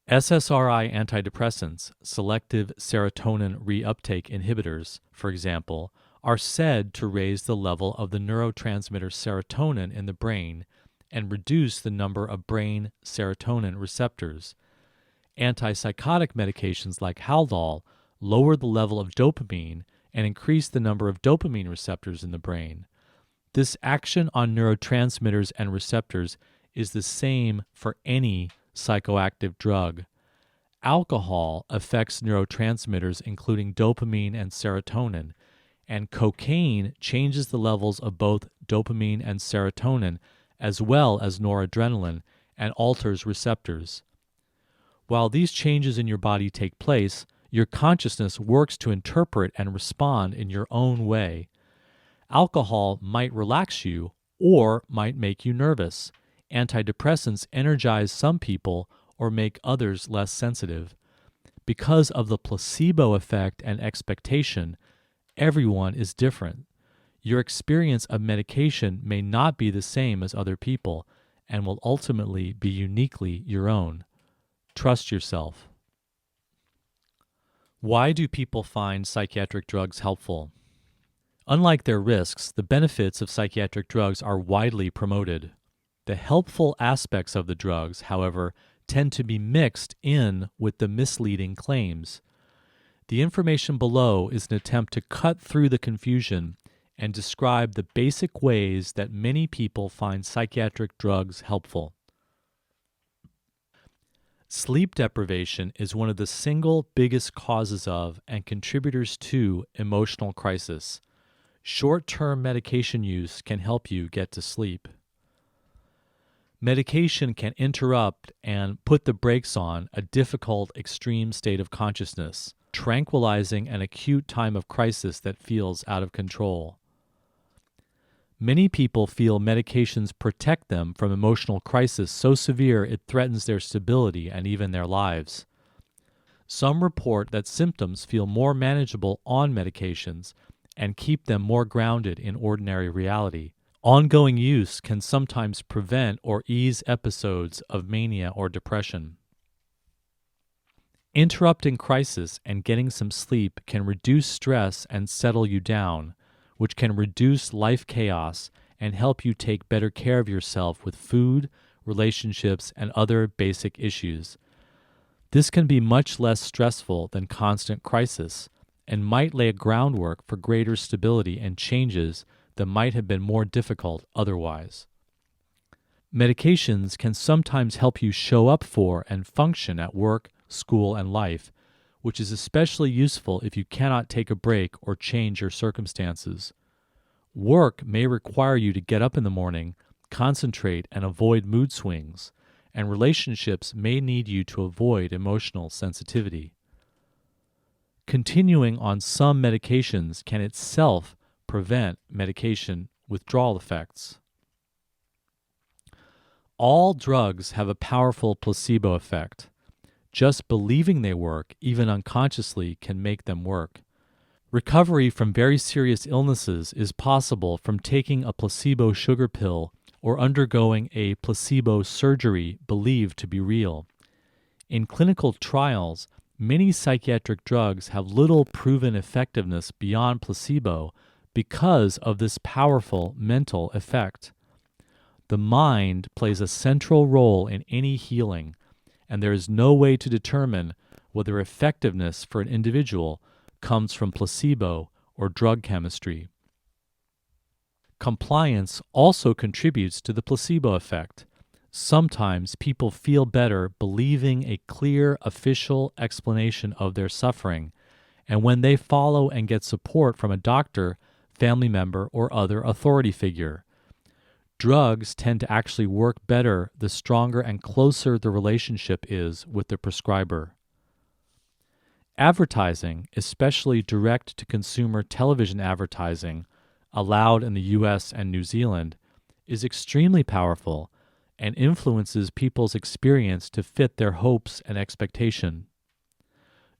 SSRI antidepressants, selective serotonin reuptake inhibitors, for example, are said to raise the level of the neurotransmitter serotonin in the brain and reduce the number of brain serotonin receptors. Antipsychotic medications like Haldol lower the level of dopamine and increase the number of dopamine receptors in the brain. This action on neurotransmitters and receptors is the same for any psychoactive drug. Alcohol affects neurotransmitters including dopamine and serotonin, and cocaine changes the levels of both dopamine and serotonin as well as noradrenaline and alters receptors. While these changes in your body take place, your consciousness works to interpret and respond in your own way. Alcohol might relax you or might make you nervous. Antidepressants energize some people or make others less sensitive. Because of the placebo effect and expectation, everyone is different. Your experience of medication may not be the same as other people and will ultimately be uniquely your own. Trust yourself. Why do people find psychiatric drugs helpful? Unlike their risks, the benefits of psychiatric drugs are widely promoted. The helpful aspects of the drugs, however, tend to be mixed in with the misleading claims. The information below is an attempt to cut through the confusion and describe the basic ways that many people find psychiatric drugs helpful. Sleep deprivation is one of the single biggest causes of and contributors to emotional crisis. Short-term medication use can help you get to sleep. Medication can interrupt and put the brakes on a difficult, extreme state of consciousness, tranquilizing an acute time of crisis that feels out of control. Many people feel medications protect them from emotional crisis so severe it threatens their stability and even their lives. Some report that symptoms feel more manageable on medications and keep them more grounded in ordinary reality. Ongoing use can sometimes prevent or ease episodes of mania or depression. Interrupting crisis and getting some sleep can reduce stress and settle you down, which can reduce life chaos and help you take better care of yourself with food, relationships, and other basic issues. This can be much less stressful than constant crisis and might lay a groundwork for greater stability and changes that might have been more difficult otherwise. Medications can sometimes help you show up for and function at work, school, and life, which is especially useful if you cannot take a break or change your circumstances. Work may require you to get up in the morning, concentrate, and avoid mood swings, and relationships may need you to avoid emotional sensitivity. Continuing on some medications can itself prevent medication withdrawal effects. All drugs have a powerful placebo effect. Just believing they work, even unconsciously, can make them work. Recovery from very serious illnesses is possible from taking a placebo sugar pill or undergoing a placebo surgery believed to be real. In clinical trials, many psychiatric drugs have little proven effectiveness beyond placebo because of this powerful mental effect. The mind plays a central role in any healing, and there is no way to determine whether effectiveness for an individual comes from placebo or drug chemistry. Compliance also contributes to the placebo effect. Sometimes people feel better believing a clear official explanation of their suffering, and when they follow and get support from a doctor, family member, or other authority figure. Drugs tend to actually work better the stronger and closer the relationship is with the prescriber. Advertising, especially direct-to-consumer television advertising, allowed in the US and New Zealand, is extremely powerful and influences people's experience to fit their hopes and expectation.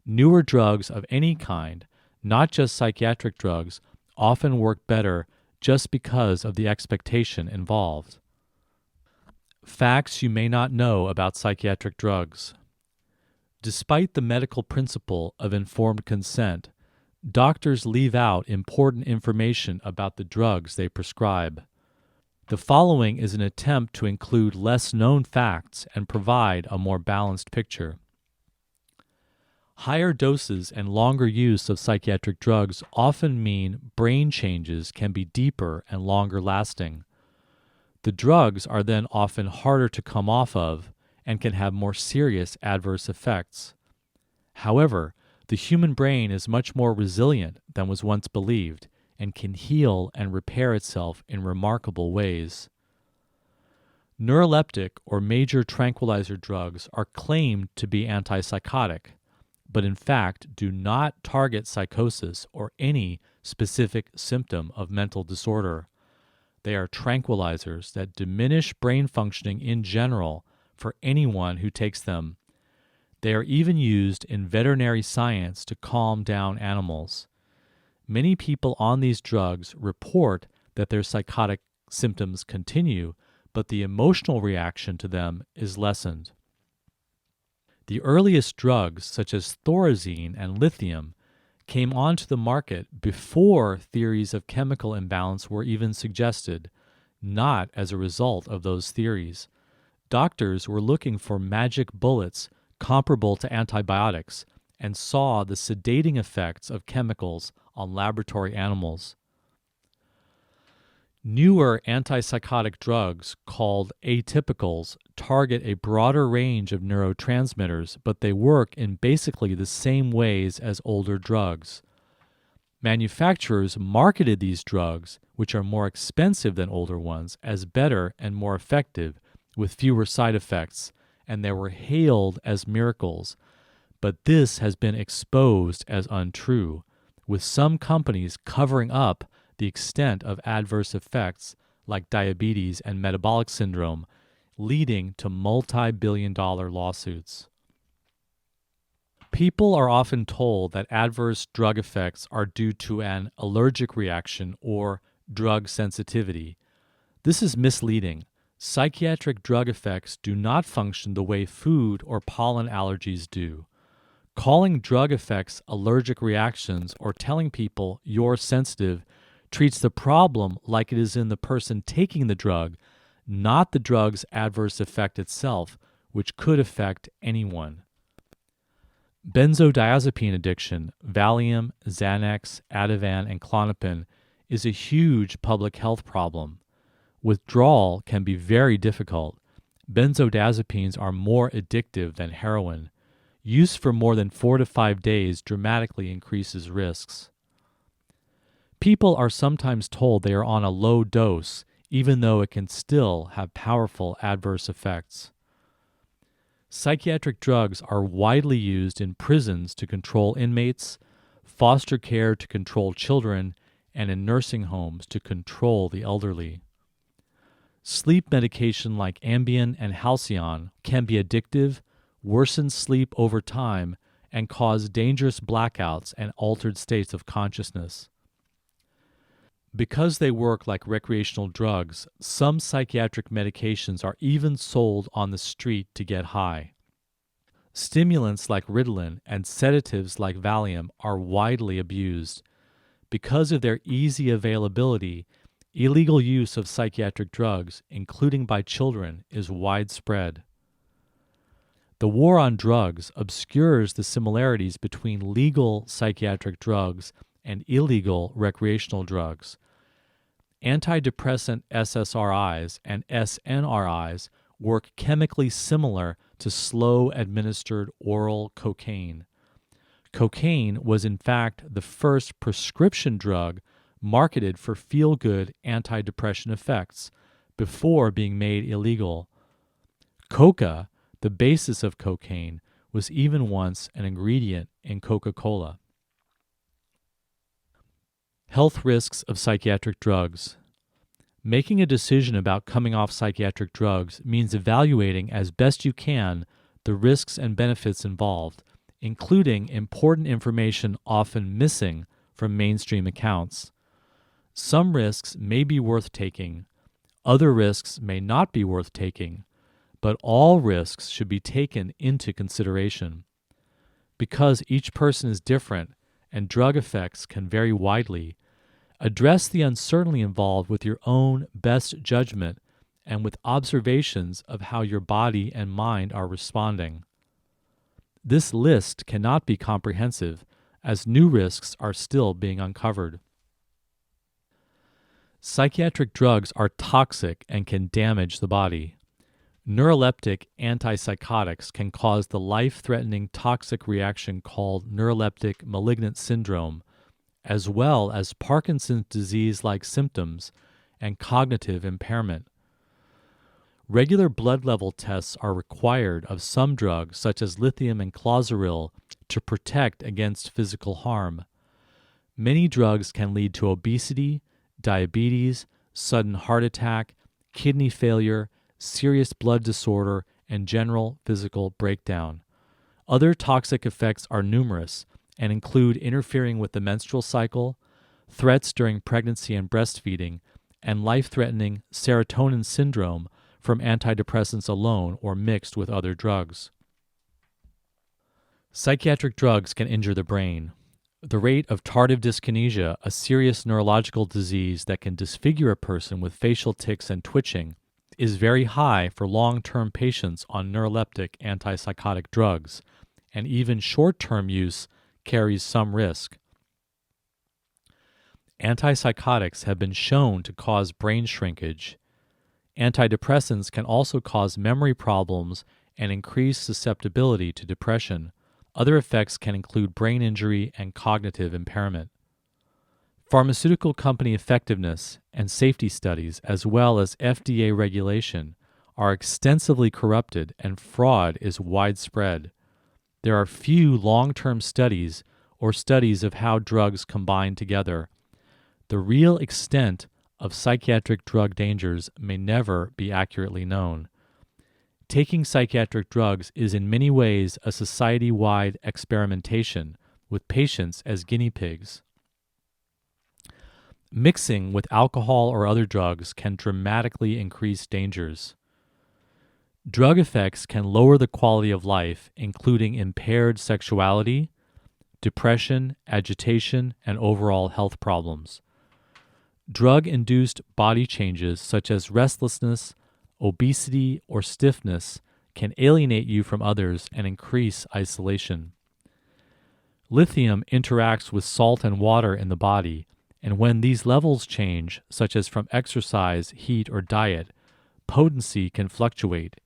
Newer drugs of any kind, not just psychiatric drugs, often work better just because of the expectation involved. Facts you may not know about psychiatric drugs. Despite the medical principle of informed consent, doctors leave out important information about the drugs they prescribe. The following is an attempt to include less known facts and provide a more balanced picture. Higher doses and longer use of psychiatric drugs often mean brain changes can be deeper and longer lasting. The drugs are then often harder to come off of and can have more serious adverse effects. However, the human brain is much more resilient than was once believed and can heal and repair itself in remarkable ways. Neuroleptic or major tranquilizer drugs are claimed to be antipsychotic, but in fact do not target psychosis or any specific symptom of mental disorder. They are tranquilizers that diminish brain functioning in general for anyone who takes them. They are even used in veterinary science to calm down animals. Many people on these drugs report that their psychotic symptoms continue, but the emotional reaction to them is lessened. The earliest drugs, such as thorazine and lithium, came onto the market before theories of chemical imbalance were even suggested, not as a result of those theories. Doctors were looking for magic bullets comparable to antibiotics and saw the sedating effects of chemicals on laboratory animals. Newer antipsychotic drugs, called atypicals, target a broader range of neurotransmitters, but they work in basically the same ways as older drugs. Manufacturers marketed these drugs, which are more expensive than older ones, as better and more effective, with fewer side effects, and they were hailed as miracles. But this has been exposed as untrue, with some companies covering up the extent of adverse effects like diabetes and metabolic syndrome, leading to multi-billion-dollar lawsuits. People are often told that adverse drug effects are due to an allergic reaction or drug sensitivity. This is misleading. Psychiatric drug effects do not function the way food or pollen allergies do. Calling drug effects allergic reactions or telling people you're sensitive treats the problem like it is in the person taking the drug, not the drug's adverse effect itself, which could affect anyone. Benzodiazepine addiction, Valium, Xanax, Ativan, and Klonopin, is a huge public health problem. Withdrawal can be very difficult. Benzodiazepines are more addictive than heroin. Use for more than 4 to 5 days dramatically increases risks. People are sometimes told they are on a low dose, even though it can still have powerful adverse effects. Psychiatric drugs are widely used in prisons to control inmates, foster care to control children, and in nursing homes to control the elderly. Sleep medication like Ambien and Halcion can be addictive, worsen sleep over time, and cause dangerous blackouts and altered states of consciousness. Because they work like recreational drugs, some psychiatric medications are even sold on the street to get high. Stimulants like Ritalin and sedatives like Valium are widely abused. Because of their easy availability, illegal use of psychiatric drugs, including by children, is widespread. The war on drugs obscures the similarities between legal psychiatric drugs and illegal recreational drugs. Antidepressant SSRIs and SNRIs work chemically similar to slow-administered oral cocaine. Cocaine was in fact the first prescription drug marketed for feel-good antidepressant effects before being made illegal. Coca, the basis of cocaine, was even once an ingredient in Coca-Cola. Health risks of psychiatric drugs. Making a decision about coming off psychiatric drugs means evaluating as best you can the risks and benefits involved, including important information often missing from mainstream accounts. Some risks may be worth taking, other risks may not be worth taking, but all risks should be taken into consideration. Because each person is different and drug effects can vary widely, address the uncertainty involved with your own best judgment and with observations of how your body and mind are responding. This list cannot be comprehensive, as new risks are still being uncovered. Psychiatric drugs are toxic and can damage the body. Neuroleptic antipsychotics can cause the life-threatening toxic reaction called neuroleptic malignant syndrome, as well as Parkinson's disease-like symptoms and cognitive impairment. Regular blood level tests are required of some drugs such as lithium and clozaril to protect against physical harm. Many drugs can lead to obesity, diabetes, sudden heart attack, kidney failure, serious blood disorder, and general physical breakdown. Other toxic effects are numerous and include interfering with the menstrual cycle, threats during pregnancy and breastfeeding, and life-threatening serotonin syndrome from antidepressants alone or mixed with other drugs. Psychiatric drugs can injure the brain. The rate of tardive dyskinesia, a serious neurological disease that can disfigure a person with facial tics and twitching, is very high for long-term patients on neuroleptic antipsychotic drugs, and even short-term use carries some risk. Antipsychotics have been shown to cause brain shrinkage. Antidepressants can also cause memory problems and increase susceptibility to depression. Other effects can include brain injury and cognitive impairment. Pharmaceutical company effectiveness and safety studies, as well as FDA regulation, are extensively corrupted and fraud is widespread. There are few long-term studies or studies of how drugs combine together. The real extent of psychiatric drug dangers may never be accurately known. Taking psychiatric drugs is in many ways a society-wide experimentation with patients as guinea pigs. Mixing with alcohol or other drugs can dramatically increase dangers. Drug effects can lower the quality of life, including impaired sexuality, depression, agitation, and overall health problems. Drug-induced body changes such as restlessness, obesity, or stiffness can alienate you from others and increase isolation. Lithium interacts with salt and water in the body, and when these levels change, such as from exercise, heat, or diet, potency can fluctuate.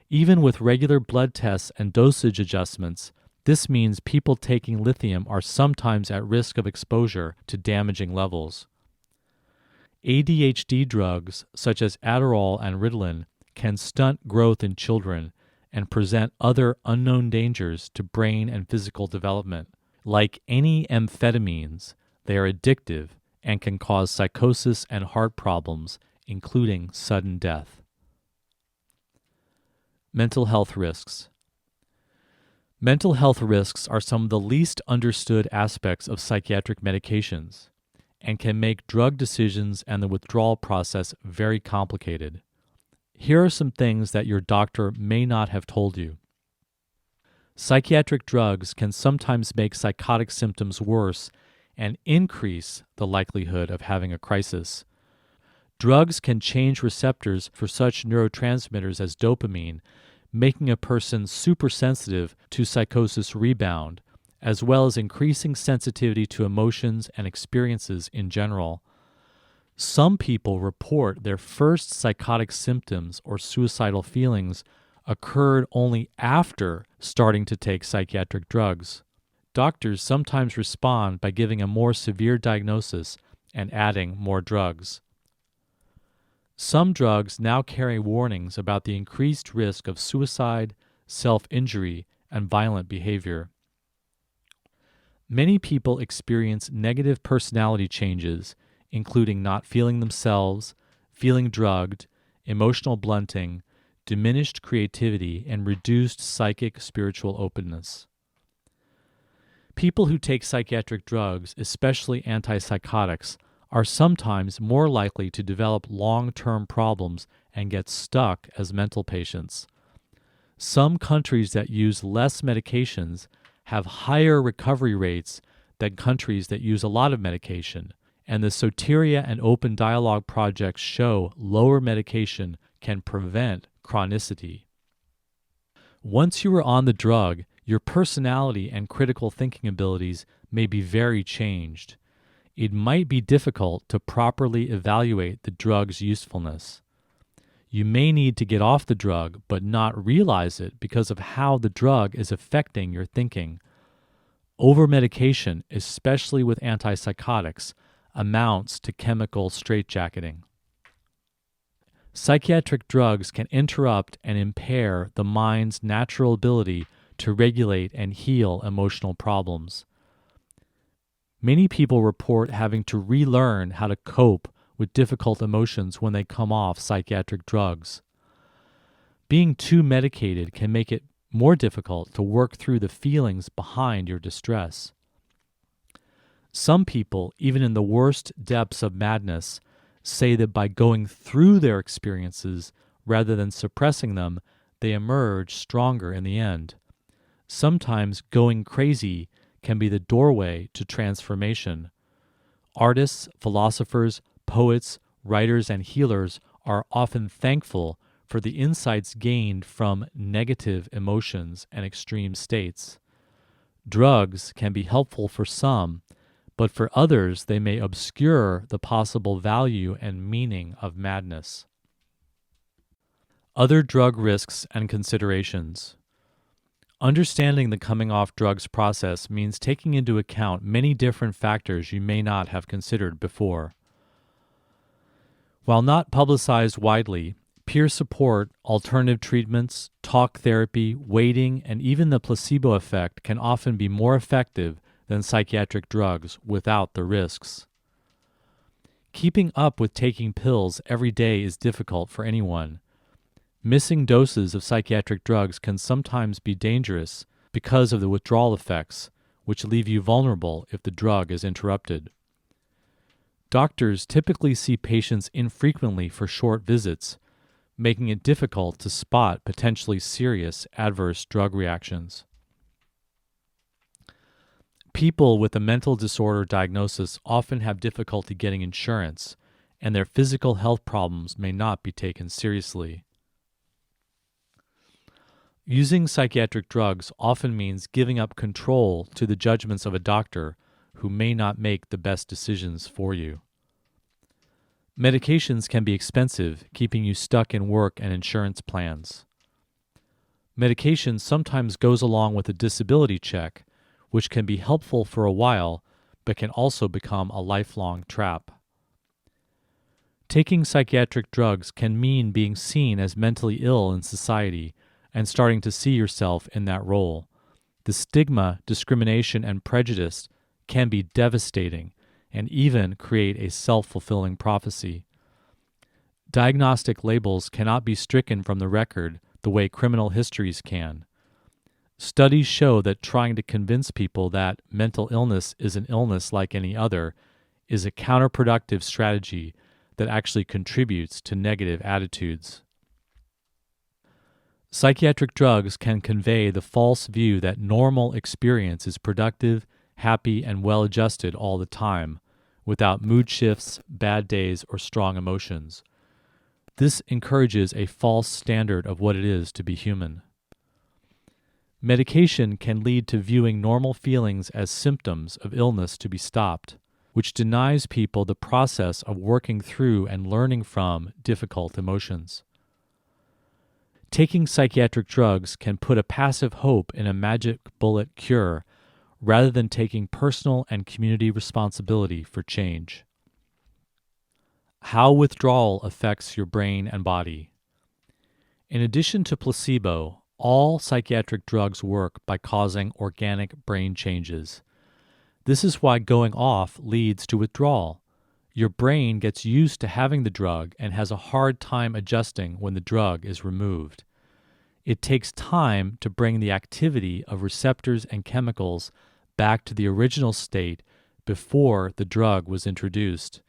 Even with regular blood tests and dosage adjustments, this means people taking lithium are sometimes at risk of exposure to damaging levels. ADHD drugs, such as Adderall and Ritalin, can stunt growth in children and present other unknown dangers to brain and physical development. Like any amphetamines, they are addictive and can cause psychosis and heart problems, including sudden death. Mental health risks. Mental health risks are some of the least understood aspects of psychiatric medications and can make drug decisions and the withdrawal process very complicated. Here are some things that your doctor may not have told you. Psychiatric drugs can sometimes make psychotic symptoms worse and increase the likelihood of having a crisis. Drugs can change receptors for such neurotransmitters as dopamine, making a person supersensitive to psychosis rebound, as well as increasing sensitivity to emotions and experiences in general. Some people report their first psychotic symptoms or suicidal feelings occurred only after starting to take psychiatric drugs. Doctors sometimes respond by giving a more severe diagnosis and adding more drugs. Some drugs now carry warnings about the increased risk of suicide, self-injury, and violent behavior. Many people experience negative personality changes, including not feeling themselves, feeling drugged, emotional blunting, diminished creativity, and reduced psychic spiritual openness. People who take psychiatric drugs, especially antipsychotics, are sometimes more likely to develop long-term problems and get stuck as mental patients. Some countries that use less medications have higher recovery rates than countries that use a lot of medication, and the Soteria and Open Dialogue projects show lower medication can prevent chronicity. Once you are on the drug, your personality and critical thinking abilities may be very changed. It might be difficult to properly evaluate the drug's usefulness. You may need to get off the drug but not realize it because of how the drug is affecting your thinking. Over-medication, especially with antipsychotics, amounts to chemical straitjacketing. Psychiatric drugs can interrupt and impair the mind's natural ability to regulate and heal emotional problems. Many people report having to relearn how to cope with difficult emotions when they come off psychiatric drugs. Being too medicated can make it more difficult to work through the feelings behind your distress. Some people, even in the worst depths of madness, say that by going through their experiences rather than suppressing them, they emerge stronger in the end. Sometimes going crazy can be the doorway to transformation. Artists, philosophers, poets, writers, and healers are often thankful for the insights gained from negative emotions and extreme states. Drugs can be helpful for some, but for others they may obscure the possible value and meaning of madness. Other drug risks and considerations. Understanding the coming off drugs process means taking into account many different factors you may not have considered before. While not publicized widely, peer support, alternative treatments, talk therapy, waiting, and even the placebo effect can often be more effective than psychiatric drugs without the risks. Keeping up with taking pills every day is difficult for anyone. Missing doses of psychiatric drugs can sometimes be dangerous because of the withdrawal effects, which leave you vulnerable if the drug is interrupted. Doctors typically see patients infrequently for short visits, making it difficult to spot potentially serious adverse drug reactions. People with a mental disorder diagnosis often have difficulty getting insurance, and their physical health problems may not be taken seriously. Using psychiatric drugs often means giving up control to the judgments of a doctor who may not make the best decisions for you. Medications can be expensive, keeping you stuck in work and insurance plans. Medication sometimes goes along with a disability check, which can be helpful for a while, but can also become a lifelong trap. Taking psychiatric drugs can mean being seen as mentally ill in society and starting to see yourself in that role. The stigma, discrimination, and prejudice can be devastating and even create a self-fulfilling prophecy. Diagnostic labels cannot be stricken from the record the way criminal histories can. Studies show that trying to convince people that mental illness is an illness like any other is a counterproductive strategy that actually contributes to negative attitudes. Psychiatric drugs can convey the false view that normal experience is productive, happy, and well-adjusted all the time, without mood shifts, bad days, or strong emotions. This encourages a false standard of what it is to be human. Medication can lead to viewing normal feelings as symptoms of illness to be stopped, which denies people the process of working through and learning from difficult emotions. Taking psychiatric drugs can put a passive hope in a magic bullet cure rather than taking personal and community responsibility for change. How withdrawal affects your brain and body. In addition to placebo, all psychiatric drugs work by causing organic brain changes. This is why going off leads to withdrawal. Your brain gets used to having the drug and has a hard time adjusting when the drug is removed. It takes time to bring the activity of receptors and chemicals back to the original state before the drug was introduced.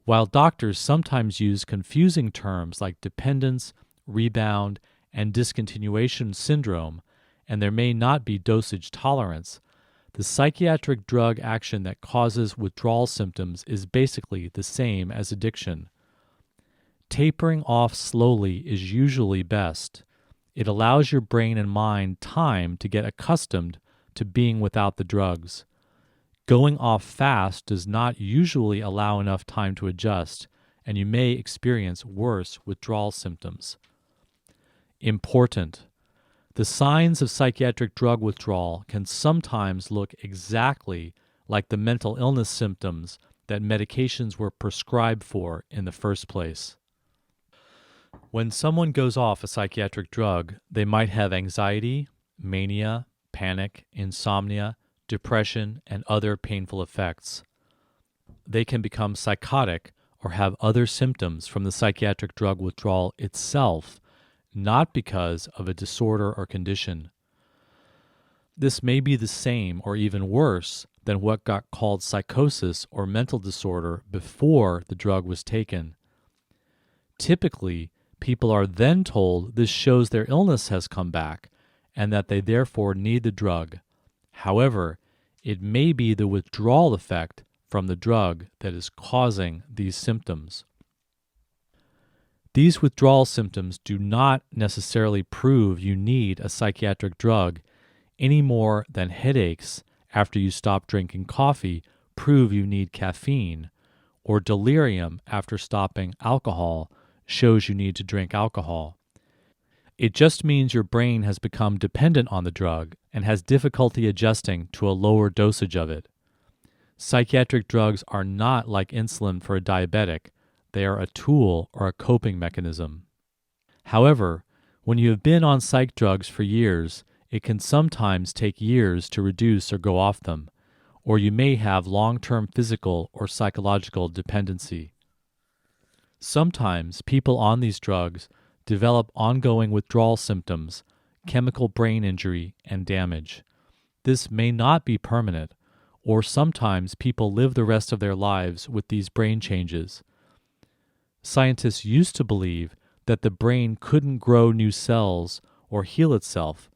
While doctors sometimes use confusing terms like dependence, rebound, and discontinuation syndrome, and there may not be dosage tolerance, the psychiatric drug action that causes withdrawal symptoms is basically the same as addiction. Tapering off slowly is usually best. It allows your brain and mind time to get accustomed to being without the drugs. Going off fast does not usually allow enough time to adjust, and you may experience worse withdrawal symptoms. Important. The signs of psychiatric drug withdrawal can sometimes look exactly like the mental illness symptoms that medications were prescribed for in the first place. When someone goes off a psychiatric drug, they might have anxiety, mania, panic, insomnia, depression, and other painful effects. They can become psychotic or have other symptoms from the psychiatric drug withdrawal itself, not because of a disorder or condition. This may be the same or even worse than what got called psychosis or mental disorder before the drug was taken. Typically, people are then told this shows their illness has come back and that they therefore need the drug. However, it may be the withdrawal effect from the drug that is causing these symptoms. These withdrawal symptoms do not necessarily prove you need a psychiatric drug any more than headaches after you stop drinking coffee prove you need caffeine, or delirium after stopping alcohol shows you need to drink alcohol. It just means your brain has become dependent on the drug and has difficulty adjusting to a lower dosage of it. Psychiatric drugs are not like insulin for a diabetic. They are a tool or a coping mechanism. However, when you have been on psych drugs for years, it can sometimes take years to reduce or go off them, or you may have long-term physical or psychological dependency. Sometimes people on these drugs develop ongoing withdrawal symptoms, chemical brain injury, and damage. This may not be permanent, or sometimes people live the rest of their lives with these brain changes. Scientists used to believe that the brain couldn't grow new cells or heal itself,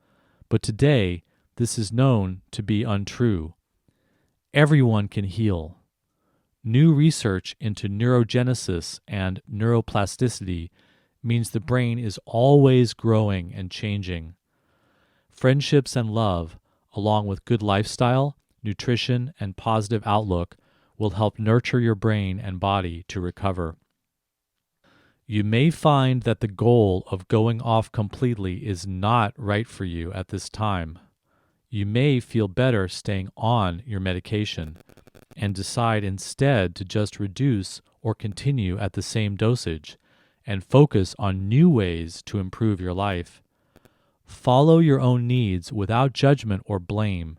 but today this is known to be untrue. Everyone can heal. New research into neurogenesis and neuroplasticity means the brain is always growing and changing. Friendships and love, along with good lifestyle, nutrition, and positive outlook, will help nurture your brain and body to recover. You may find that the goal of going off completely is not right for you at this time. You may feel better staying on your medication and decide instead to just reduce or continue at the same dosage and focus on new ways to improve your life. Follow your own needs without judgment or blame.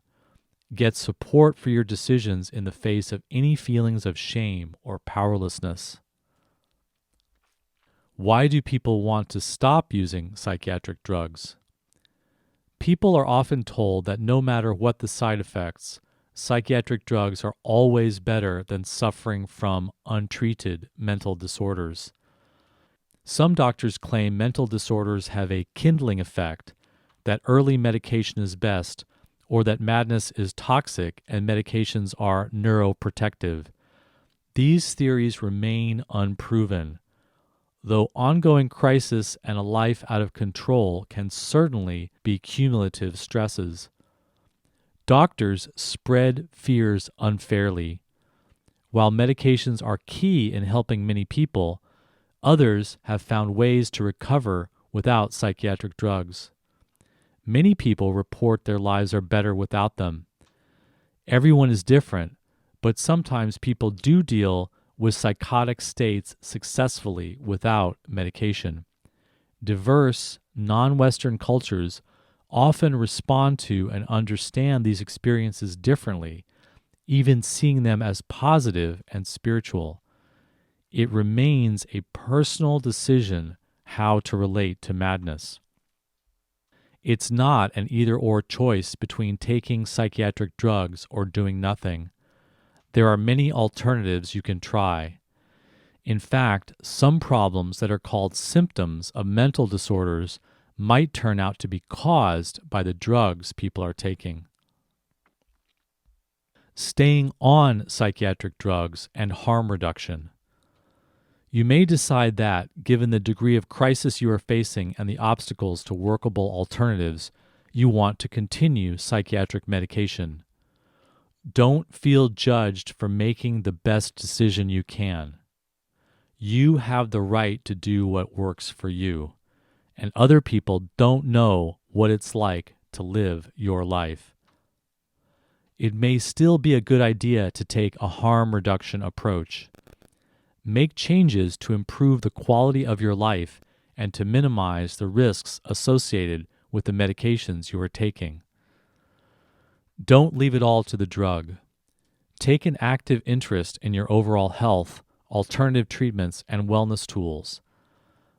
Get support for your decisions in the face of any feelings of shame or powerlessness. Why do people want to stop using psychiatric drugs? People are often told that no matter what the side effects, psychiatric drugs are always better than suffering from untreated mental disorders. Some doctors claim mental disorders have a kindling effect, that early medication is best, or that madness is toxic and medications are neuroprotective. These theories remain unproven, though ongoing crisis and a life out of control can certainly be cumulative stresses. Doctors spread fears unfairly. While medications are key in helping many people, others have found ways to recover without psychiatric drugs. Many people report their lives are better without them. Everyone is different, but sometimes people do deal with psychotic states successfully without medication. Diverse, non-Western cultures often respond to and understand these experiences differently, even seeing them as positive and spiritual. It remains a personal decision how to relate to madness. It's not an either-or choice between taking psychiatric drugs or doing nothing. There are many alternatives you can try. In fact, some problems that are called symptoms of mental disorders might turn out to be caused by the drugs people are taking. Staying on psychiatric drugs and harm reduction. You may decide that, given the degree of crisis you are facing and the obstacles to workable alternatives, you want to continue psychiatric medication. Don't feel judged for making the best decision you can. You have the right to do what works for you, and other people don't know what it's like to live your life. It may still be a good idea to take a harm reduction approach. Make changes to improve the quality of your life and to minimize the risks associated with the medications you are taking. Don't leave it all to the drug. Take an active interest in your overall health, alternative treatments, and wellness tools.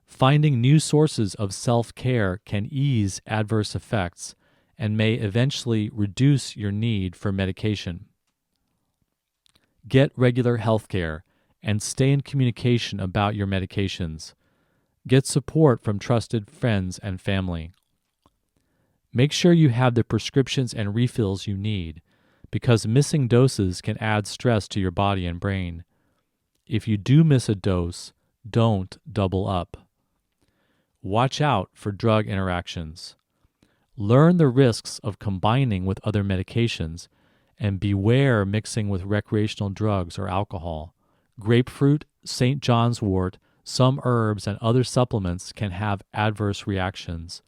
Finding new sources of self-care can ease adverse effects and may eventually reduce your need for medication. Get regular health care and stay in communication about your medications. Get support from trusted friends and family. Make sure you have the prescriptions and refills you need, because missing doses can add stress to your body and brain. If you do miss a dose, don't double up. Watch out for drug interactions. Learn the risks of combining with other medications, and beware mixing with recreational drugs or alcohol. Grapefruit, St. John's wort, some herbs, and other supplements can have adverse reactions.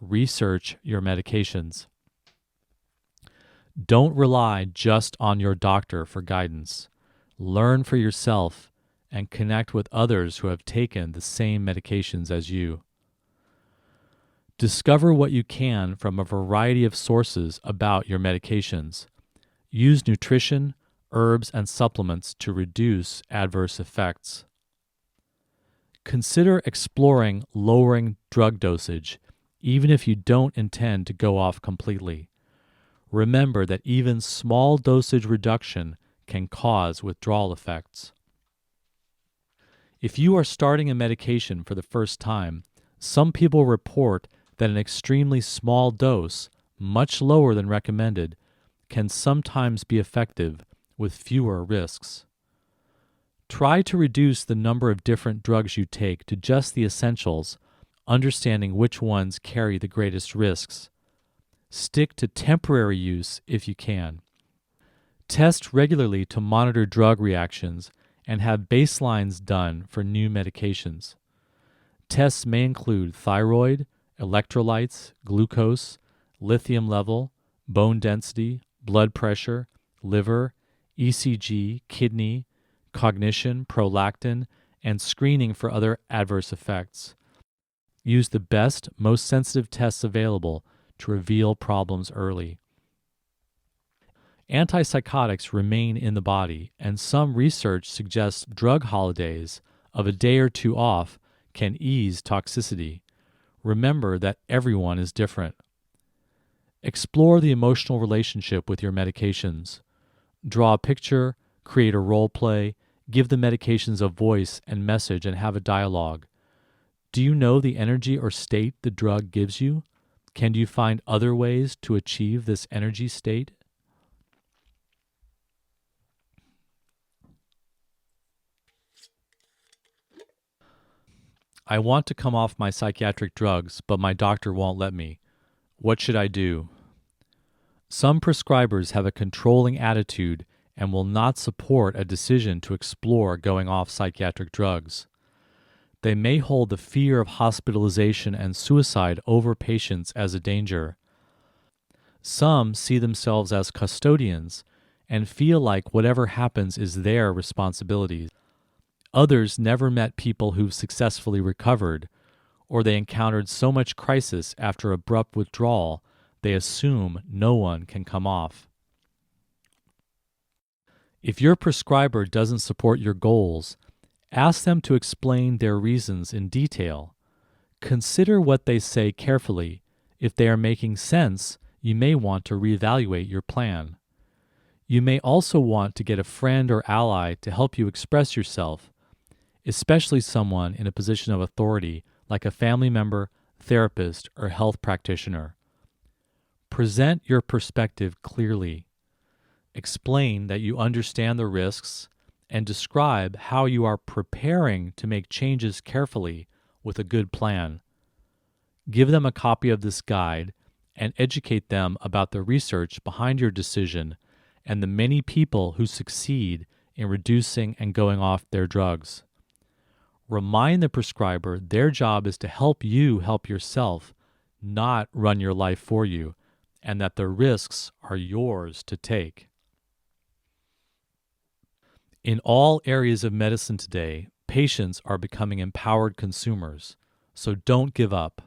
Research your medications. Don't rely just on your doctor for guidance. Learn for yourself and connect with others who have taken the same medications as you. Discover what you can from a variety of sources about your medications. Use nutrition, herbs, and supplements to reduce adverse effects. Consider exploring lowering drug dosage, even if you don't intend to go off completely. Remember that even small dosage reduction can cause withdrawal effects. If you are starting a medication for the first time, some people report that an extremely small dose, much lower than recommended, can sometimes be effective with fewer risks. Try to reduce the number of different drugs you take to just the essentials, understanding which ones carry the greatest risks. Stick to temporary use if you can. Test regularly to monitor drug reactions and have baselines done for new medications. Tests may include thyroid, electrolytes, glucose, lithium level, bone density, blood pressure, liver, ECG, kidney, cognition, prolactin, and screening for other adverse effects. Use the best, most sensitive tests available to reveal problems early. Antipsychotics remain in the body, and some research suggests drug holidays of a day or two off can ease toxicity. Remember that everyone is different. Explore the emotional relationship with your medications. Draw a picture, create a role play, give the medications a voice and message, and have a dialogue. Do you know the energy or state the drug gives you? Can you find other ways to achieve this energy state? I want to come off my psychiatric drugs, but my doctor won't let me. What should I do? Some prescribers have a controlling attitude and will not support a decision to explore going off psychiatric drugs. They may hold the fear of hospitalization and suicide over patients as a danger. Some see themselves as custodians and feel like whatever happens is their responsibility. Others never met people who've successfully recovered, or they encountered so much crisis after abrupt withdrawal they assume no one can come off. If your prescriber doesn't support your goals, ask them to explain their reasons in detail. Consider what they say carefully. If they are making sense, you may want to reevaluate your plan. You may also want to get a friend or ally to help you express yourself, especially someone in a position of authority like a family member, therapist, or health practitioner. Present your perspective clearly. Explain that you understand the risks and describe how you are preparing to make changes carefully with a good plan. Give them a copy of this guide and educate them about the research behind your decision and the many people who succeed in reducing and going off their drugs. Remind the prescriber their job is to help you help yourself, not run your life for you, and that the risks are yours to take. In all areas of medicine today, patients are becoming empowered consumers, so don't give up.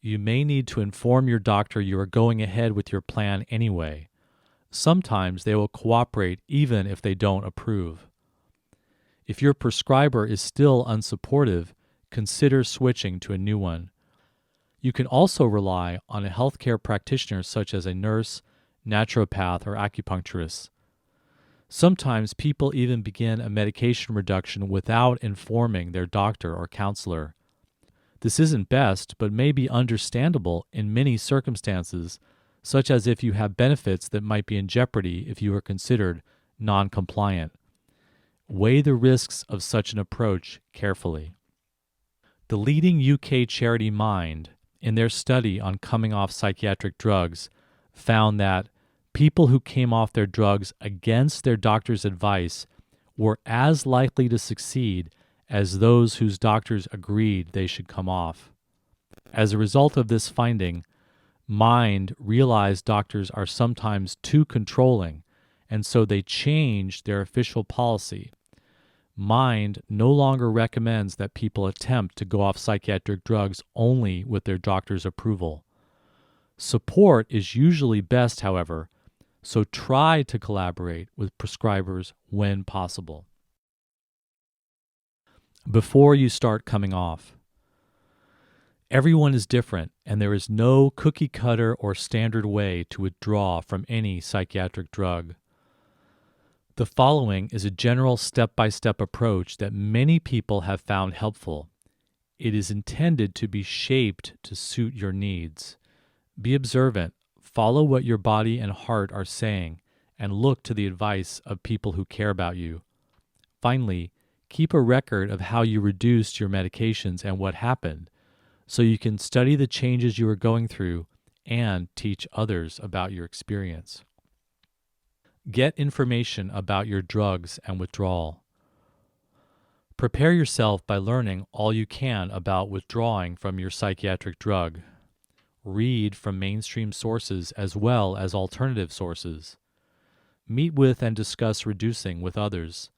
You may need to inform your doctor you are going ahead with your plan anyway. Sometimes they will cooperate even if they don't approve. If your prescriber is still unsupportive, consider switching to a new one. You can also rely on a healthcare practitioner such as a nurse, naturopath, or acupuncturist. Sometimes people even begin a medication reduction without informing their doctor or counselor. This isn't best, but may be understandable in many circumstances, such as if you have benefits that might be in jeopardy if you are considered non-compliant. Weigh the risks of such an approach carefully. The leading UK charity Mind, in their study on coming off psychiatric drugs, found that people who came off their drugs against their doctor's advice were as likely to succeed as those whose doctors agreed they should come off. As a result of this finding, Mind realized doctors are sometimes too controlling, and so they changed their official policy. Mind no longer recommends that people attempt to go off psychiatric drugs only with their doctor's approval. Support is usually best, however, so try to collaborate with prescribers when possible. Before you start coming off, everyone is different, and there is no cookie-cutter or standard way to withdraw from any psychiatric drug. The following is a general step-by-step approach that many people have found helpful. It is intended to be shaped to suit your needs. Be observant. Follow what your body and heart are saying, and look to the advice of people who care about you. Finally, keep a record of how you reduced your medications and what happened, so you can study the changes you are going through and teach others about your experience. Get information about your drugs and withdrawal. Prepare yourself by learning all you can about withdrawing from your psychiatric drug. Read from mainstream sources as well as alternative sources. Meet with and discuss reducing with others.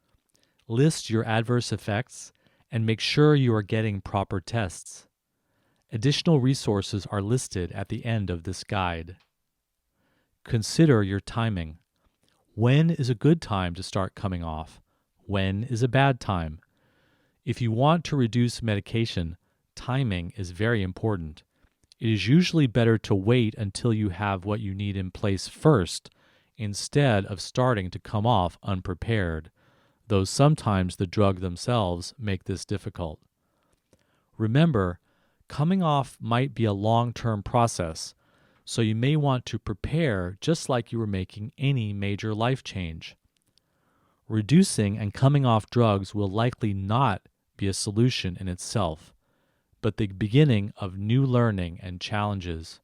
List your adverse effects and make sure you are getting proper tests. Additional resources are listed at the end of this guide. Consider your timing. When is a good time to start coming off? When is a bad time? If you want to reduce medication, timing is very important. It is usually better to wait until you have what you need in place first, instead of starting to come off unprepared, though sometimes the drug themselves make this difficult. Remember, coming off might be a long-term process, so you may want to prepare just like you were making any major life change. Reducing and coming off drugs will likely not be a solution in itself, but the beginning of new learning and challenges.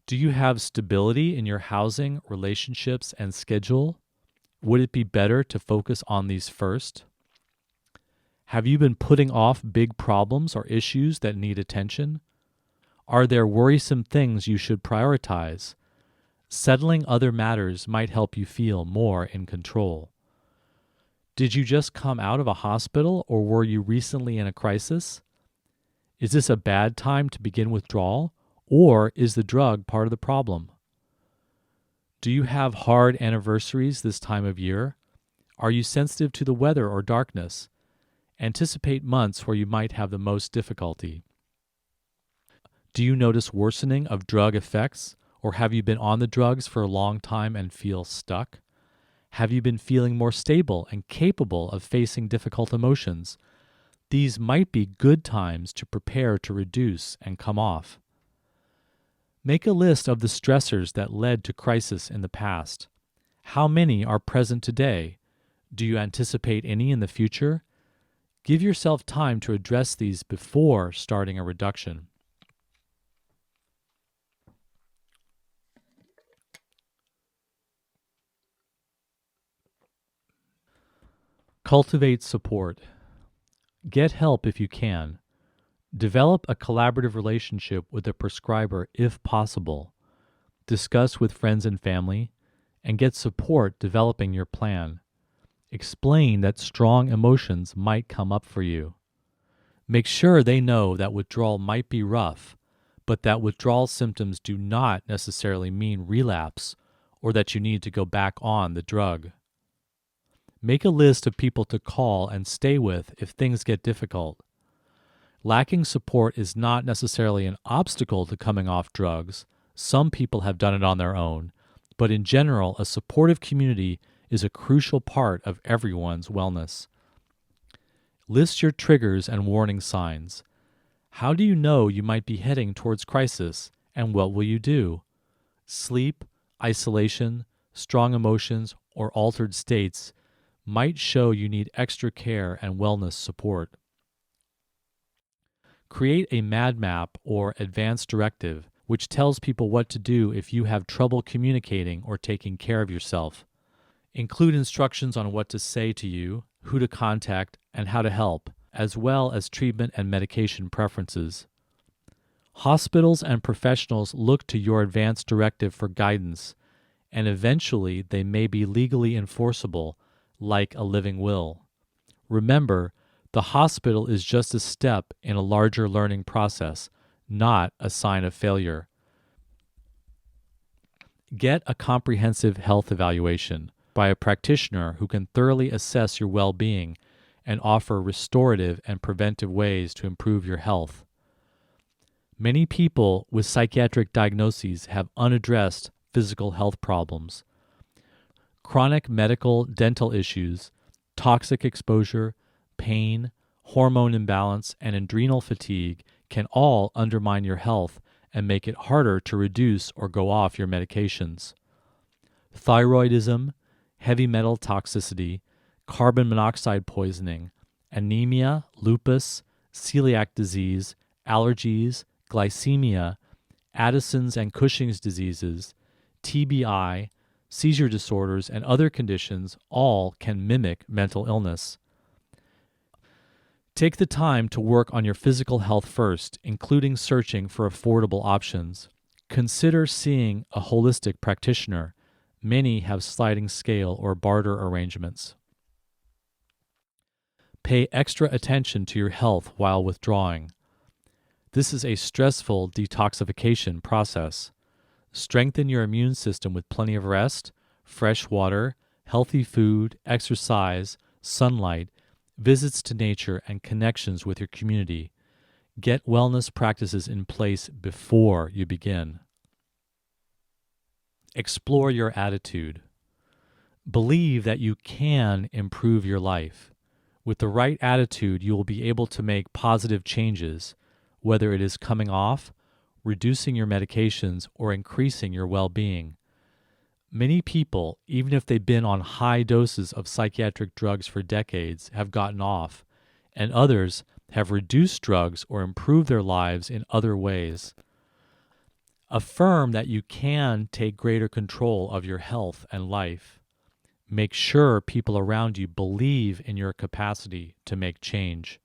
Do you have stability in your housing, relationships, and schedule? Would it be better to focus on these first? Have you been putting off big problems or issues that need attention? Are there worrisome things you should prioritize? Settling other matters might help you feel more in control. Did you just come out of a hospital, or were you recently in a crisis? Is this a bad time to begin withdrawal, or is the drug part of the problem? Do you have hard anniversaries this time of year? Are you sensitive to the weather or darkness? Anticipate months where you might have the most difficulty. Do you notice worsening of drug effects, or have you been on the drugs for a long time and feel stuck? Have you been feeling more stable and capable of facing difficult emotions? These might be good times to prepare to reduce and come off. Make a list of the stressors that led to crisis in the past. How many are present today? Do you anticipate any in the future? Give yourself time to address these before starting a reduction. Cultivate support. Get help if you can. Develop a collaborative relationship with a prescriber if possible. Discuss with friends and family, and get support developing your plan. Explain that strong emotions might come up for you. Make sure they know that withdrawal might be rough, but that withdrawal symptoms do not necessarily mean relapse or that you need to go back on the drug. Make a list of people to call and stay with if things get difficult. Lacking support is not necessarily an obstacle to coming off drugs. Some people have done it on their own, but in general, a supportive community is a crucial part of everyone's wellness. List your triggers and warning signs. How do you know you might be heading towards crisis, and what will you do? Sleep, isolation, strong emotions, or altered states might show you need extra care and wellness support. Create a MAD map or advanced directive which tells people what to do if you have trouble communicating or taking care of yourself. Include instructions on what to say to you, who to contact, and how to help, as well as treatment and medication preferences. Hospitals and professionals look to your advanced directive for guidance, and eventually they may be legally enforceable, like a living will. Remember, the hospital is just a step in a larger learning process, not a sign of failure. Get a comprehensive health evaluation by a practitioner who can thoroughly assess your well-being and offer restorative and preventive ways to improve your health. Many people with psychiatric diagnoses have unaddressed physical health problems. Chronic medical dental issues, toxic exposure, pain, hormone imbalance, and adrenal fatigue can all undermine your health and make it harder to reduce or go off your medications. Thyroidism, heavy metal toxicity, carbon monoxide poisoning, anemia, lupus, celiac disease, allergies, glycemia, Addison's and Cushing's diseases, TBI, seizure disorders, and other conditions all can mimic mental illness. Take the time to work on your physical health first, including searching for affordable options. Consider seeing a holistic practitioner. Many have sliding scale or barter arrangements. Pay extra attention to your health while withdrawing. This is a stressful detoxification process. Strengthen your immune system with plenty of rest, fresh water, healthy food, exercise, sunlight, visits to nature, and connections with your community. Get wellness practices in place before you begin. Explore your attitude. Believe that you can improve your life. With the right attitude, you will be able to make positive changes, whether it is coming off, reducing your medications, or increasing your well-being. Many people, even if they've been on high doses of psychiatric drugs for decades, have gotten off, and others have reduced drugs or improved their lives in other ways. Affirm that you can take greater control of your health and life. Make sure people around you believe in your capacity to make change.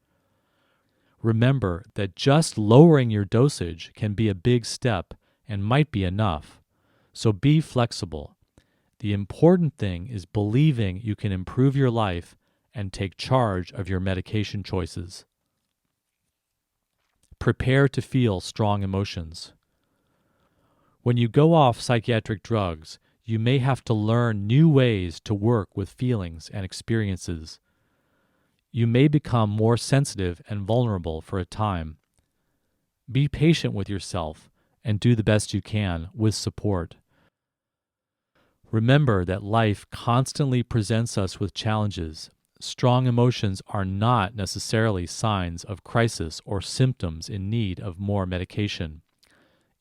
Remember that just lowering your dosage can be a big step and might be enough. So be flexible. The important thing is believing you can improve your life and take charge of your medication choices. Prepare to feel strong emotions. When you go off psychiatric drugs, you may have to learn new ways to work with feelings and experiences. You may become more sensitive and vulnerable for a time. Be patient with yourself and do the best you can with support. Remember that life constantly presents us with challenges. Strong emotions are not necessarily signs of crisis or symptoms in need of more medication.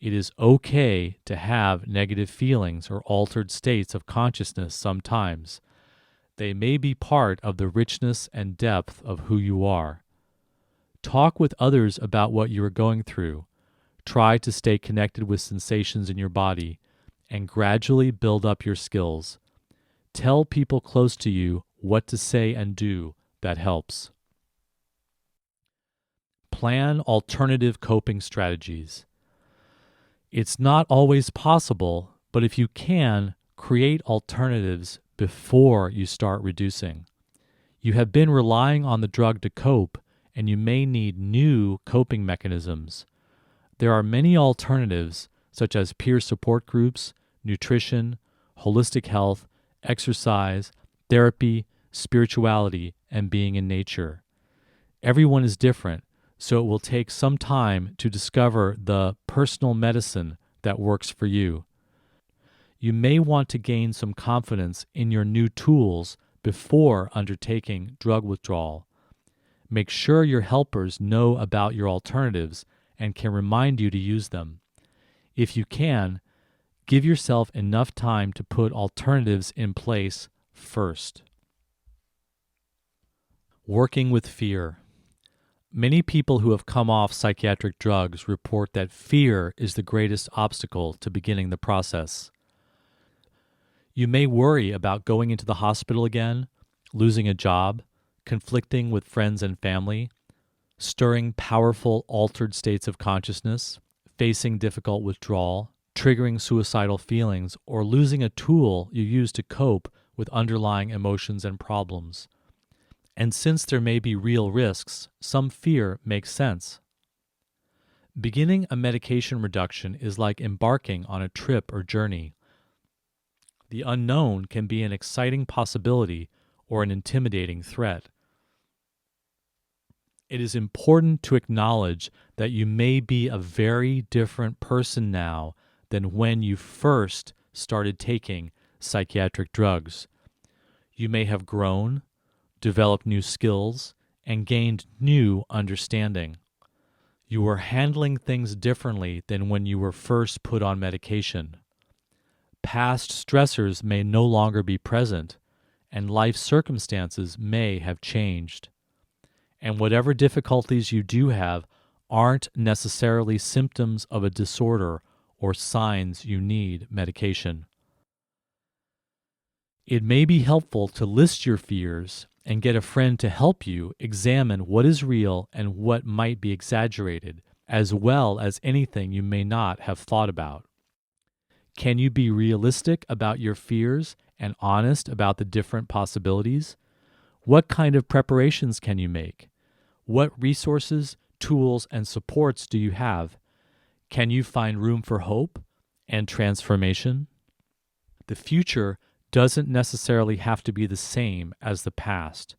It is okay to have negative feelings or altered states of consciousness sometimes. They may be part of the richness and depth of who you are. Talk with others about what you are going through. Try to stay connected with sensations in your body and gradually build up your skills. Tell people close to you what to say and do that helps. Plan alternative coping strategies. It's not always possible, but if you can, create alternatives before you start reducing. You have been relying on the drug to cope, and you may need new coping mechanisms. There are many alternatives, such as peer support groups, nutrition, holistic health, exercise, therapy, spirituality, and being in nature. Everyone is different, so it will take some time to discover the personal medicine that works for you. You may want to gain some confidence in your new tools before undertaking drug withdrawal. Make sure your helpers know about your alternatives and can remind you to use them. If you can, give yourself enough time to put alternatives in place first. Working with fear. Many people who have come off psychiatric drugs report that fear is the greatest obstacle to beginning the process. You may worry about going into the hospital again, losing a job, conflicting with friends and family, stirring powerful altered states of consciousness, facing difficult withdrawal, triggering suicidal feelings, or losing a tool you use to cope with underlying emotions and problems. And since there may be real risks, some fear makes sense. Beginning a medication reduction is like embarking on a trip or journey. The unknown can be an exciting possibility or an intimidating threat. It is important to acknowledge that you may be a very different person now than when you first started taking psychiatric drugs. You may have grown, developed new skills, and gained new understanding. You are handling things differently than when you were first put on medication. Past stressors may no longer be present, and life circumstances may have changed. And whatever difficulties you do have aren't necessarily symptoms of a disorder or signs you need medication. It may be helpful to list your fears and get a friend to help you examine what is real and what might be exaggerated, as well as anything you may not have thought about. Can you be realistic about your fears and honest about the different possibilities? What kind of preparations can you make? What resources, tools, and supports do you have? Can you find room for hope and transformation? The future doesn't necessarily have to be the same as the past.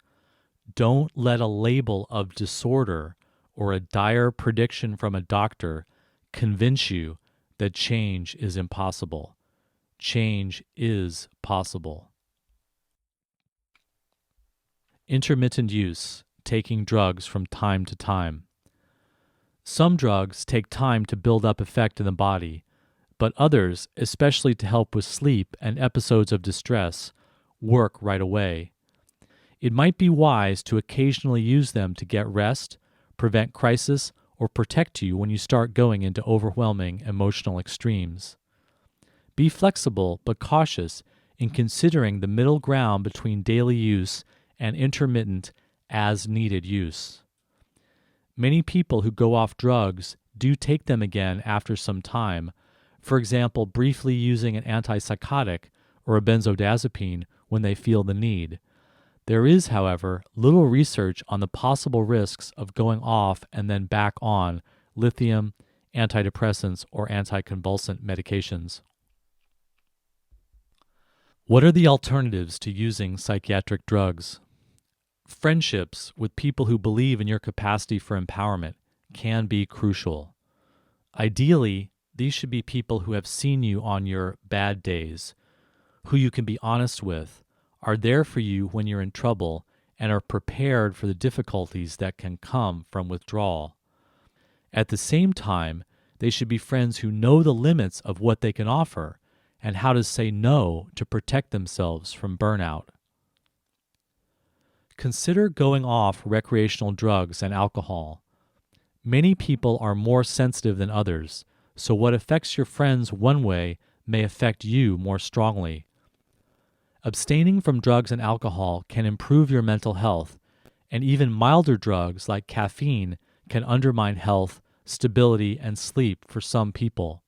Don't let a label of disorder or a dire prediction from a doctor convince you that change is impossible. Change is possible. Intermittent use, taking drugs from time to time. Some drugs take time to build up effect in the body, but others, especially to help with sleep and episodes of distress, work right away. It might be wise to occasionally use them to get rest, prevent crisis, or protect you when you start going into overwhelming emotional extremes. Be flexible but cautious in considering the middle ground between daily use and intermittent as-needed use. Many people who go off drugs do take them again after some time, for example, briefly using an antipsychotic or a benzodiazepine when they feel the need. There is, however, little research on the possible risks of going off and then back on lithium, antidepressants, or anticonvulsant medications. What are the alternatives to using psychiatric drugs? Friendships with people who believe in your capacity for empowerment can be crucial. Ideally, these should be people who have seen you on your bad days, who you can be honest with, are there for you when you're in trouble, and are prepared for the difficulties that can come from withdrawal. At the same time, they should be friends who know the limits of what they can offer and how to say no to protect themselves from burnout. Consider going off recreational drugs and alcohol. Many people are more sensitive than others, so what affects your friends one way may affect you more strongly. Abstaining from drugs and alcohol can improve your mental health, and even milder drugs like caffeine can undermine health, stability, and sleep for some people.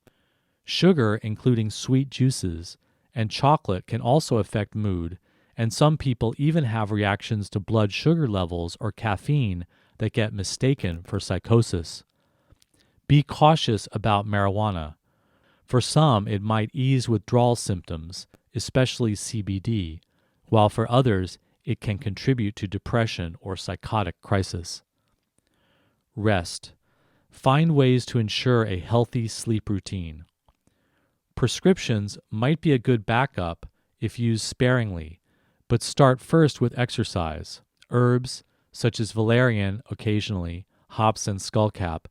Sugar, including sweet juices, and chocolate can also affect mood, and some people even have reactions to blood sugar levels or caffeine that get mistaken for psychosis. Be cautious about marijuana. For some, it might ease withdrawal symptoms, especially CBD, while for others, it can contribute to depression or psychotic crisis. Rest. Find ways to ensure a healthy sleep routine. Prescriptions might be a good backup if used sparingly, but start first with exercise. Herbs, such as valerian occasionally, hops and skullcap,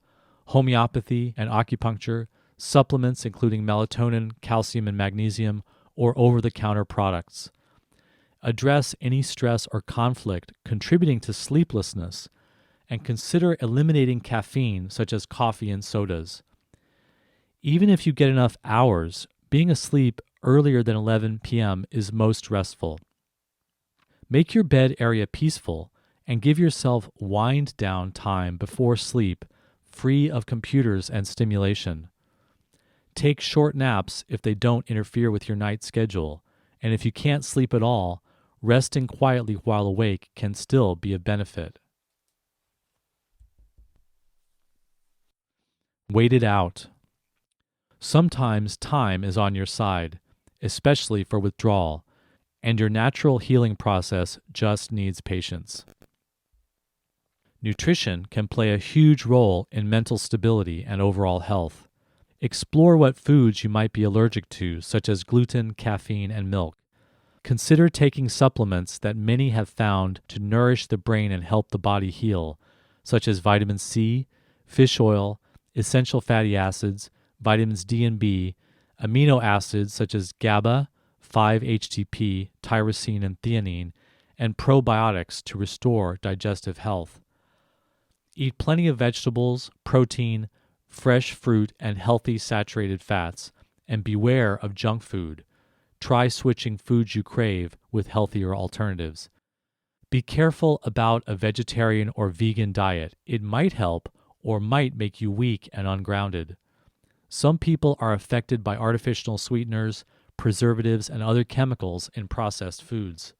homeopathy and acupuncture, supplements including melatonin, calcium, and magnesium, or over-the-counter products. Address any stress or conflict contributing to sleeplessness, and consider eliminating caffeine such as coffee and sodas. Even if you get enough hours, being asleep earlier than 11 p.m. is most restful. Make your bed area peaceful and give yourself wind-down time before sleep, free of computers and stimulation. Take short naps if they don't interfere with your night schedule, and if you can't sleep at all, resting quietly while awake can still be a benefit. Wait it out. Sometimes time is on your side, especially for withdrawal, and your natural healing process just needs patience. Nutrition can play a huge role in mental stability and overall health. Explore what foods you might be allergic to, such as gluten, caffeine, and milk. Consider taking supplements that many have found to nourish the brain and help the body heal, such as vitamin C, fish oil, essential fatty acids, vitamins D and B, amino acids such as GABA, 5-HTP, tyrosine, and theanine, and probiotics to restore digestive health. Eat plenty of vegetables, protein, fresh fruit, and healthy saturated fats, and beware of junk food. Try switching foods you crave with healthier alternatives. Be careful about a vegetarian or vegan diet. It might help or might make you weak and ungrounded. Some people are affected by artificial sweeteners, preservatives, and other chemicals in processed foods.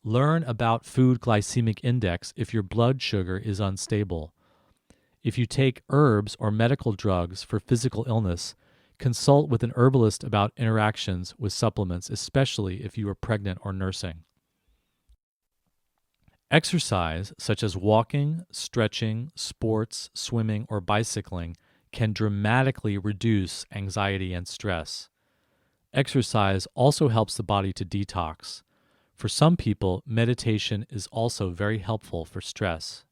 Learn about food glycemic index if your blood sugar is unstable. If you take herbs or medical drugs for physical illness, consult with an herbalist about interactions with supplements, especially if you are pregnant or nursing. Exercise, such as walking, stretching, sports, swimming, or bicycling, can dramatically reduce anxiety and stress. Exercise also helps the body to detox. For some people, meditation is also very helpful for stress.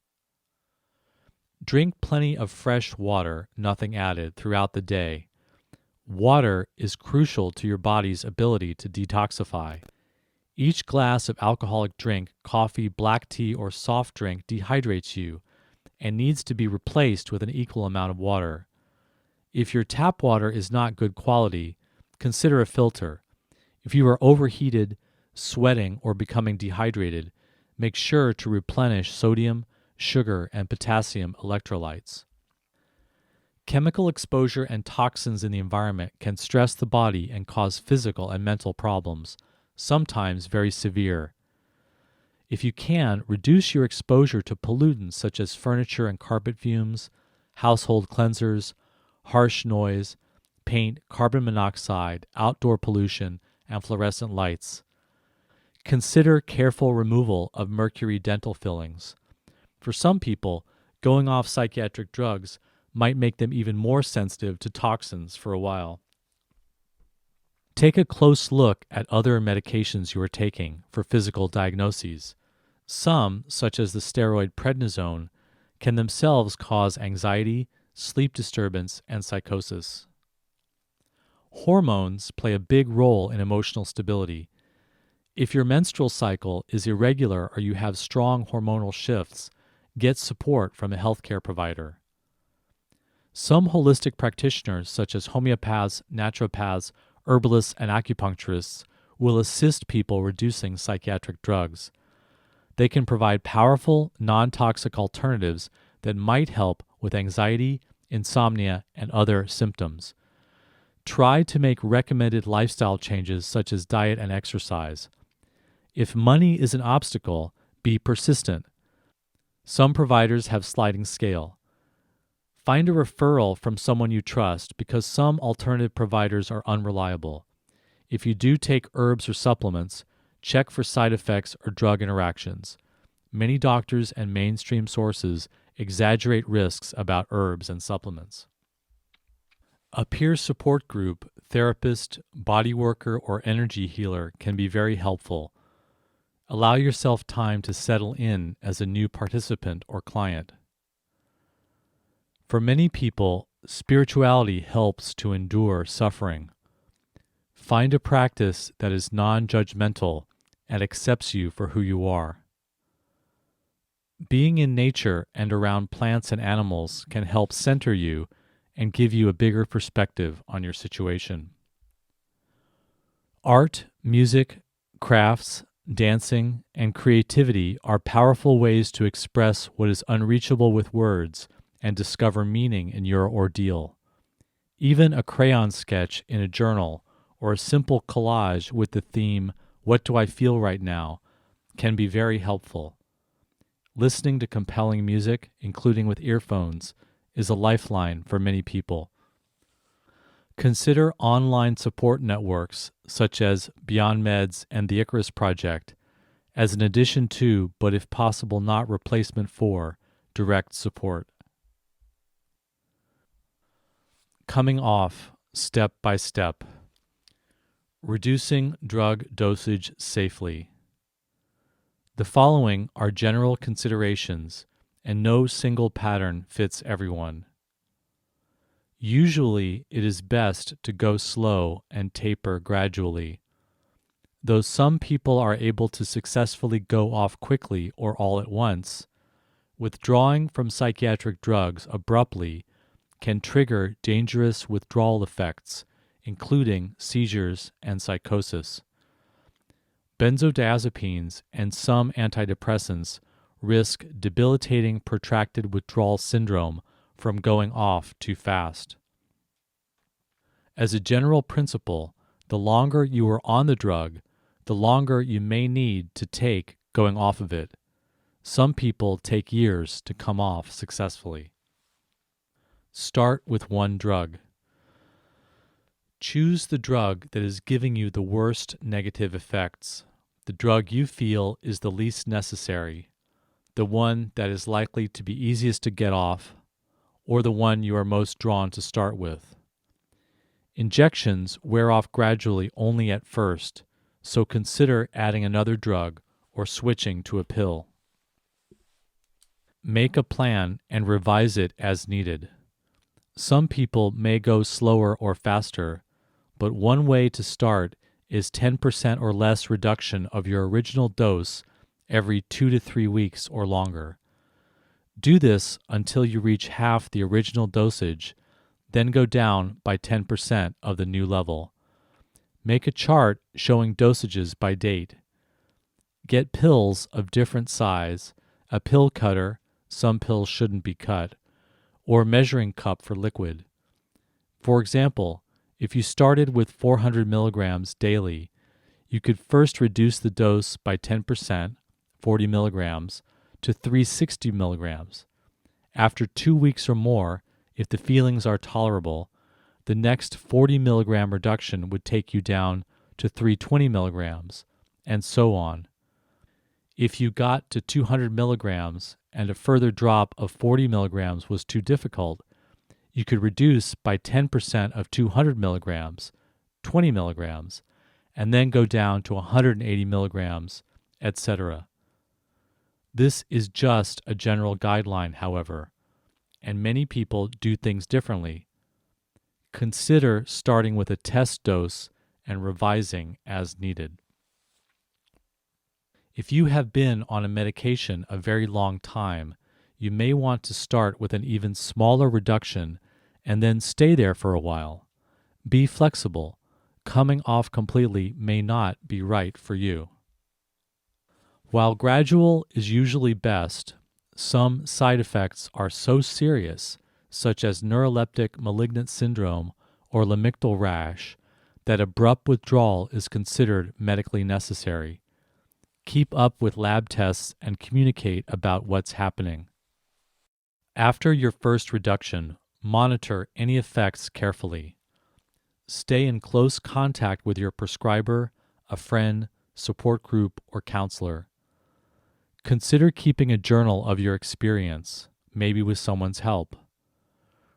Drink plenty of fresh water, nothing added, throughout the day. Water is crucial to your body's ability to detoxify. Each glass of alcoholic drink, coffee, black tea, or soft drink dehydrates you and needs to be replaced with an equal amount of water. If your tap water is not good quality, consider a filter. If you are overheated, sweating, or becoming dehydrated, make sure to replenish sodium, sugar, and potassium electrolytes. Chemical exposure and toxins in the environment can stress the body and cause physical and mental problems, sometimes very severe. If you can, reduce your exposure to pollutants such as furniture and carpet fumes, household cleansers, harsh noise, paint, carbon monoxide, outdoor pollution, and fluorescent lights. Consider careful removal of mercury dental fillings. For some people, going off psychiatric drugs might make them even more sensitive to toxins for a while. Take a close look at other medications you are taking for physical diagnoses. Some, such as the steroid prednisone, can themselves cause anxiety, sleep disturbance, and psychosis. Hormones play a big role in emotional stability. If your menstrual cycle is irregular or you have strong hormonal shifts, get support from a healthcare provider. Some holistic practitioners, such as homeopaths, naturopaths, herbalists, and acupuncturists, will assist people reducing psychiatric drugs. They can provide powerful, non-toxic alternatives that might help with anxiety, insomnia, and other symptoms. Try to make recommended lifestyle changes such as diet and exercise. If money is an obstacle, be persistent. Some providers have sliding scale. Find a referral from someone you trust because some alternative providers are unreliable. If you do take herbs or supplements, check for side effects or drug interactions. Many doctors and mainstream sources exaggerate risks about herbs and supplements. A peer support group, therapist, body worker, or energy healer can be very helpful. Allow yourself time to settle in as a new participant or client. For many people, spirituality helps to endure suffering. Find a practice that is non-judgmental and accepts you for who you are. Being in nature and around plants and animals can help center you and give you a bigger perspective on your situation. Art, music, crafts, dancing, and creativity are powerful ways to express what is unreachable with words and discover meaning in your ordeal. Even a crayon sketch in a journal or a simple collage with the theme, "What do I feel right now?" can be very helpful. Listening to compelling music, including with earphones, is a lifeline for many people. Consider online support networks such as Beyond Meds and the Icarus Project as an addition to, but if possible not replacement for, direct support. Coming off step by step. Reducing drug dosage safely. The following are general considerations, and no single pattern fits everyone. Usually, it is best to go slow and taper gradually. Though some people are able to successfully go off quickly or all at once, withdrawing from psychiatric drugs abruptly can trigger dangerous withdrawal effects, including seizures and psychosis. Benzodiazepines and some antidepressants risk debilitating protracted withdrawal syndrome from going off too fast. As a general principle, the longer you are on the drug, the longer you may need to take going off of it. Some people take years to come off successfully. Start with one drug. Choose the drug that is giving you the worst negative effects, the drug you feel is the least necessary, the one that is likely to be easiest to get off, or the one you are most drawn to start with. Injections wear off gradually only at first, so consider adding another drug or switching to a pill. Make a plan and revise it as needed. Some people may go slower or faster, but one way to start is 10% or less reduction of your original dose every 2 to 3 weeks or longer. Do this until you reach half the original dosage, then go down by 10% of the new level. Make a chart showing dosages by date. Get pills of different size, a pill cutter, some pills shouldn't be cut, or a measuring cup for liquid. For example, if you started with 400 milligrams daily, you could first reduce the dose by 10%, 40 milligrams, to 360 milligrams. After 2 weeks or more, if the feelings are tolerable, the next 40 milligram reduction would take you down to 320 milligrams, and so on. If you got to 200 milligrams and a further drop of 40 milligrams was too difficult, you could reduce by 10% of 200 milligrams, 20 milligrams, and then go down to 180 milligrams, etc. This is just a general guideline, however, and many people do things differently. Consider starting with a test dose and revising as needed. If you have been on a medication a very long time, you may want to start with an even smaller reduction and then stay there for a while. Be flexible. Coming off completely may not be right for you. While gradual is usually best, some side effects are so serious, such as neuroleptic malignant syndrome or lamictal rash, that abrupt withdrawal is considered medically necessary. Keep up with lab tests and communicate about what's happening. After your first reduction, monitor any effects carefully. Stay in close contact with your prescriber, a friend, support group, or counselor. Consider keeping a journal of your experience, maybe with someone's help.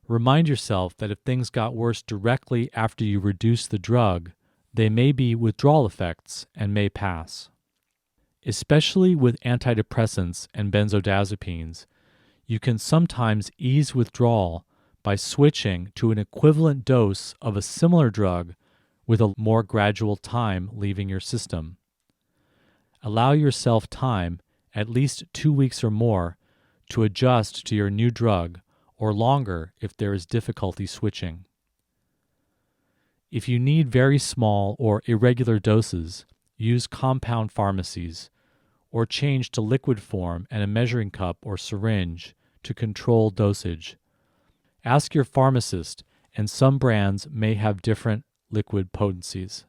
Remind yourself that if things got worse directly after you reduced the drug, they may be withdrawal effects and may pass. Especially with antidepressants and benzodiazepines, you can sometimes ease withdrawal by switching to an equivalent dose of a similar drug with a more gradual time leaving your system. Allow yourself time, at least 2 weeks or more, to adjust to your new drug, or longer if there is difficulty switching. If you need very small or irregular doses, use compound pharmacies, or change to liquid form and a measuring cup or syringe to control dosage. Ask your pharmacist, and some brands may have different liquid potencies.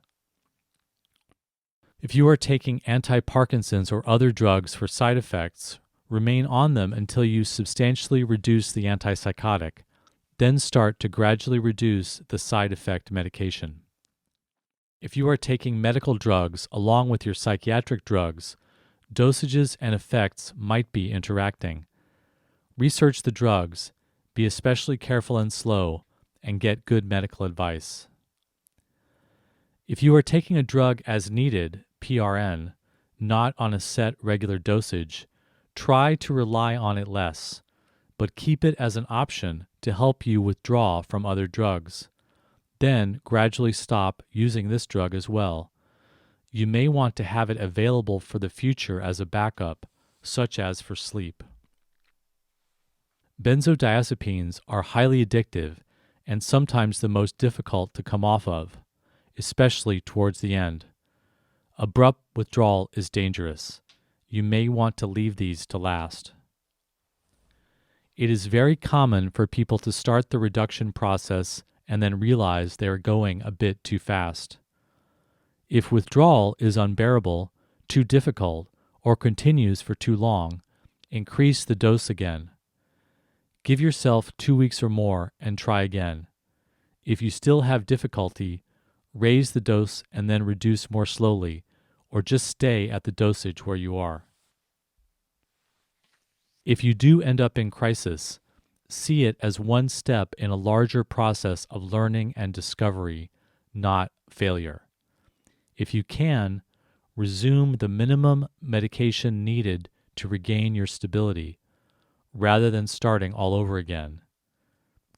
If you are taking anti-Parkinson's or other drugs for side effects, remain on them until you substantially reduce the antipsychotic, then start to gradually reduce the side effect medication. If you are taking medical drugs along with your psychiatric drugs, dosages and effects might be interacting. Research the drugs, be especially careful and slow, and get good medical advice. If you are taking a drug as needed, PRN, not on a set regular dosage, try to rely on it less, but keep it as an option to help you withdraw from other drugs. Then gradually stop using this drug as well. You may want to have it available for the future as a backup, such as for sleep. Benzodiazepines are highly addictive and sometimes the most difficult to come off of, especially towards the end. Abrupt withdrawal is dangerous. You may want to leave these to last. It is very common for people to start the reduction process and then realize they are going a bit too fast. If withdrawal is unbearable, too difficult, or continues for too long, increase the dose again. Give yourself 2 weeks or more and try again. If you still have difficulty, raise the dose and then reduce more slowly, or just stay at the dosage where you are. If you do end up in crisis, see it as one step in a larger process of learning and discovery, not failure. If you can, resume the minimum medication needed to regain your stability, rather than starting all over again.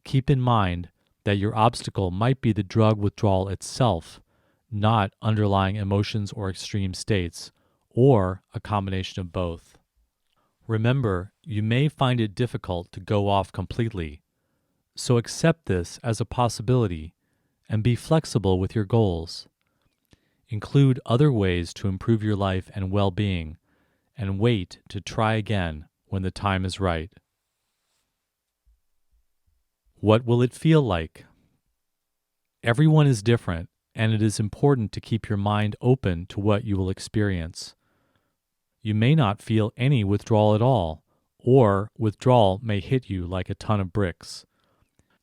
Keep in mind that your obstacle might be the drug withdrawal itself, not underlying emotions or extreme states, or a combination of both. Remember, you may find it difficult to go off completely, so accept this as a possibility and be flexible with your goals. Include other ways to improve your life and well-being, and wait to try again when the time is right. What will it feel like? Everyone is different, and it is important to keep your mind open to what you will experience. You may not feel any withdrawal at all, or withdrawal may hit you like a ton of bricks.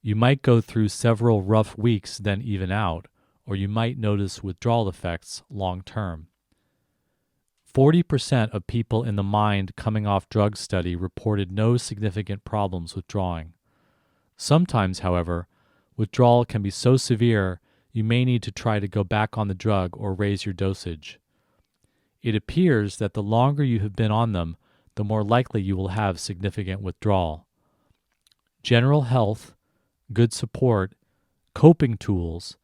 You might go through several rough weeks then even out, or you might notice withdrawal effects long term. 40% of people in the Mind Coming Off Drugs study reported no significant problems withdrawing. Sometimes, however, withdrawal can be so severe you may need to try to go back on the drug or raise your dosage. It appears that the longer you have been on them, the more likely you will have significant withdrawal. General health, good support, coping tools,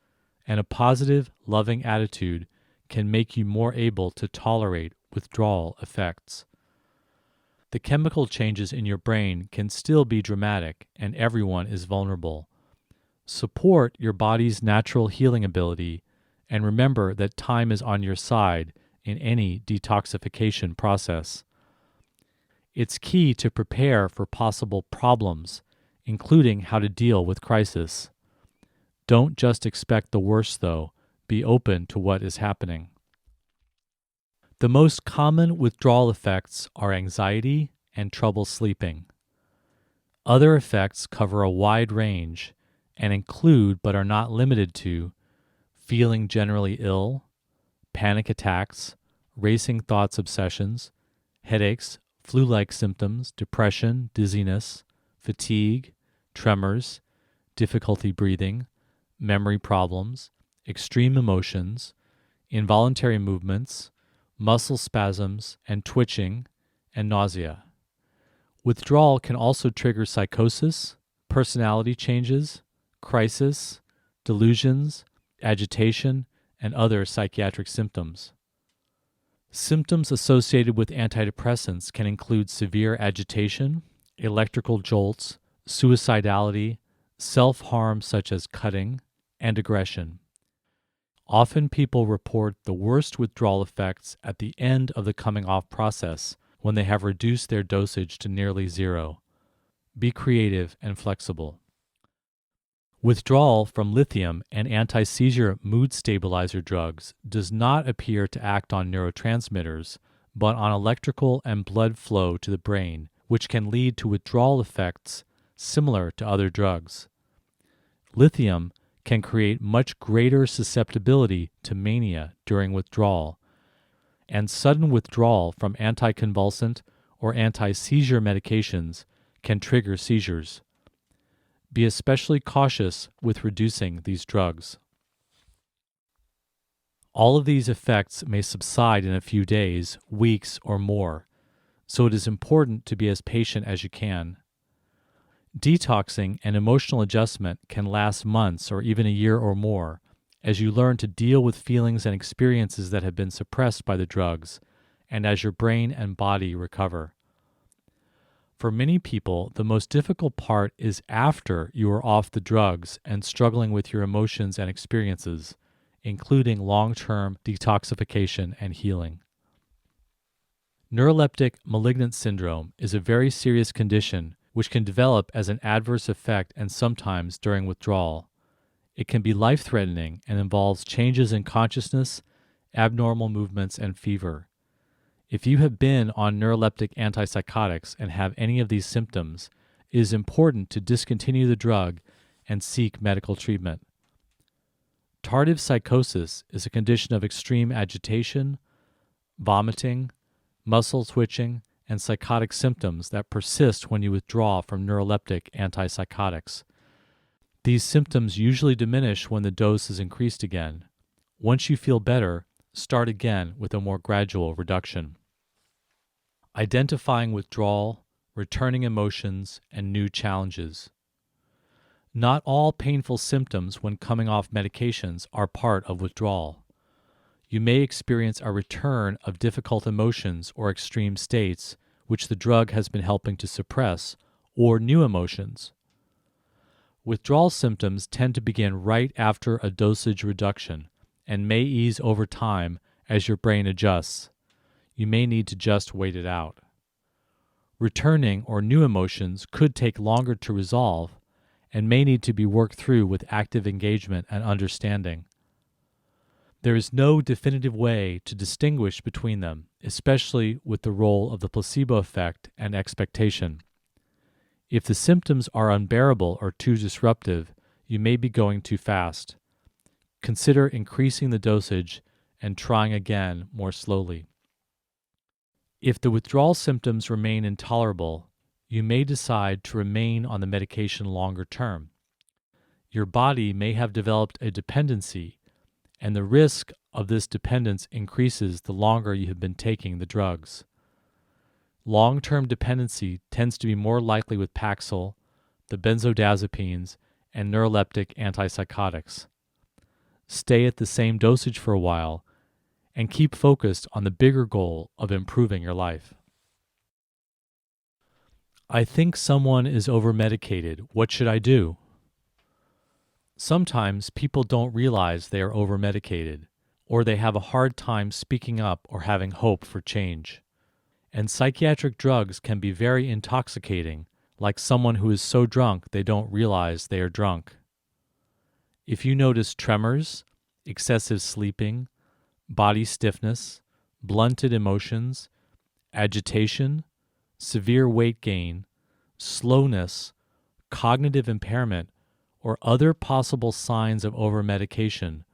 and a positive, loving attitude can make you more able to tolerate withdrawal effects. The chemical changes in your brain can still be dramatic, and everyone is vulnerable. Support your body's natural healing ability, and remember that time is on your side in any detoxification process. It's key to prepare for possible problems, including how to deal with crisis. Don't just expect the worst, though. Be open to what is happening. The most common withdrawal effects are anxiety and trouble sleeping. Other effects cover a wide range and include, but are not limited to, feeling generally ill, panic attacks, racing thoughts, obsessions, headaches, flu-like symptoms, depression, dizziness, fatigue, tremors, difficulty breathing, memory problems, extreme emotions, involuntary movements, muscle spasms and twitching, and nausea. Withdrawal can also trigger psychosis, personality changes, crisis, delusions, agitation, and other psychiatric symptoms. Symptoms associated with antidepressants can include severe agitation, electrical jolts, suicidality, self-harm such as cutting, and aggression. Often people report the worst withdrawal effects at the end of the coming off process when they have reduced their dosage to nearly zero. Be creative and flexible. Withdrawal from lithium and anti-seizure mood stabilizer drugs does not appear to act on neurotransmitters, but on electrical and blood flow to the brain, which can lead to withdrawal effects similar to other drugs. Lithium can create much greater susceptibility to mania during withdrawal, and sudden withdrawal from anticonvulsant or anti-seizure medications can trigger seizures. Be especially cautious with reducing these drugs. All of these effects may subside in a few days, weeks, or more, so it is important to be as patient as you can. Detoxing and emotional adjustment can last months or even a year or more as you learn to deal with feelings and experiences that have been suppressed by the drugs and as your brain and body recover. For many people, the most difficult part is after you are off the drugs and struggling with your emotions and experiences, including long-term detoxification and healing. Neuroleptic malignant syndrome is a very serious condition which can develop as an adverse effect and sometimes during withdrawal. It can be life-threatening and involves changes in consciousness, abnormal movements, and fever. If you have been on neuroleptic antipsychotics and have any of these symptoms, it is important to discontinue the drug and seek medical treatment. Tardive psychosis is a condition of extreme agitation, vomiting, muscle twitching, and psychotic symptoms that persist when you withdraw from neuroleptic antipsychotics. These symptoms usually diminish when the dose is increased again. Once you feel better, start again with a more gradual reduction. Identifying withdrawal, returning emotions, and new challenges. Not all painful symptoms when coming off medications are part of withdrawal. You may experience a return of difficult emotions or extreme states, which the drug has been helping to suppress, or new emotions. Withdrawal symptoms tend to begin right after a dosage reduction and may ease over time as your brain adjusts. You may need to just wait it out. Returning or new emotions could take longer to resolve and may need to be worked through with active engagement and understanding. There is no definitive way to distinguish between them, especially with the role of the placebo effect and expectation. If the symptoms are unbearable or too disruptive, you may be going too fast. consider increasing the dosage and trying again more slowly. If the withdrawal symptoms remain intolerable, you may decide to remain on the medication longer term. Your body may have developed a dependency, and the risk of this dependence increases the longer you have been taking the drugs. Long-term dependency tends to be more likely with Paxil, the benzodiazepines, and neuroleptic antipsychotics. Stay at the same dosage for a while and keep focused on the bigger goal of improving your life. I think someone is over-medicated. What should I do? Sometimes people don't realize they are over-medicated, or they have a hard time speaking up or having hope for change. And psychiatric drugs can be very intoxicating, like someone who is so drunk they don't realize they are drunk. If you notice tremors, excessive sleeping, body stiffness, blunted emotions, agitation, severe weight gain, slowness, cognitive impairment, or other possible signs of over-medication,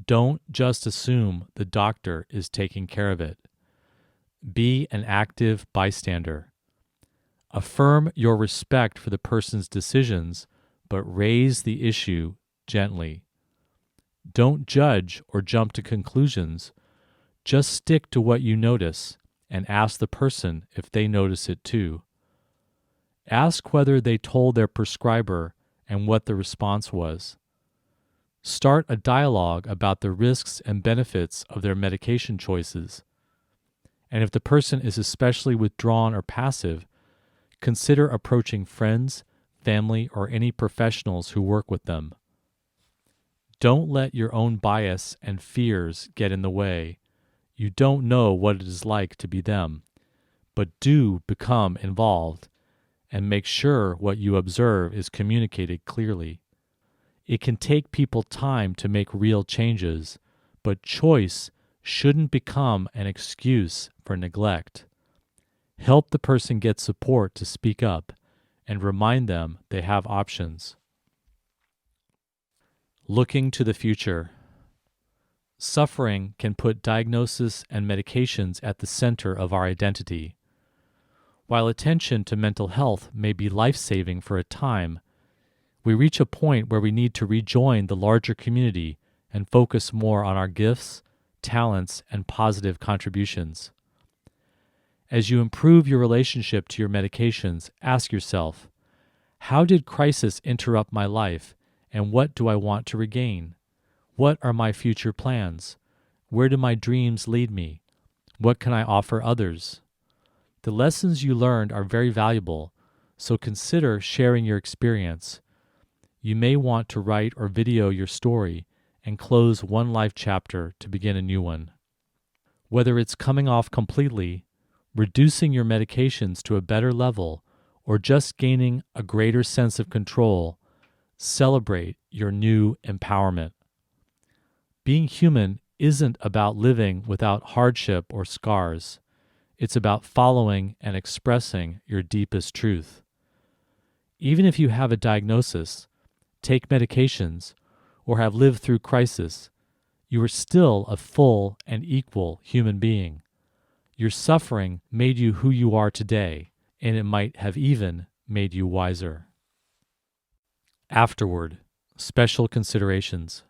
don't just assume the doctor is taking care of it. Be an active bystander. Affirm your respect for the person's decisions, but raise the issue gently. Don't judge or jump to conclusions. Just stick to what you notice and ask the person if they notice it too. Ask whether they told their prescriber and what the response was. Start a dialogue about the risks and benefits of their medication choices. And if the person is especially withdrawn or passive, consider approaching friends, family, or any professionals who work with them. Don't let your own bias and fears get in the way. You don't know what it is like to be them, but do become involved and make sure what you observe is communicated clearly. It can take people time to make real changes, but choice shouldn't become an excuse for neglect. Help the person get support to speak up and remind them they have options. Looking to the future. Suffering can put diagnosis and medications at the center of our identity. While attention to mental health may be life-saving for a time, we reach a point where we need to rejoin the larger community and focus more on our gifts, talents, and positive contributions. As you improve your relationship to your medications, ask yourself, how did crisis interrupt my life, and what do I want to regain? What are my future plans? Where do my dreams lead me? What can I offer others? The lessons you learned are very valuable, so consider sharing your experience. You may want to write or video your story and close one life chapter to begin a new one. Whether it's coming off completely, reducing your medications to a better level, or just gaining a greater sense of control, celebrate your new empowerment. Being human isn't about living without hardship or scars. It's about following and expressing your deepest truth. Even if you have a diagnosis, take medications, or have lived through crisis, you are still a full and equal human being. Your suffering made you who you are today, and it might have even made you wiser. Afterward, special considerations.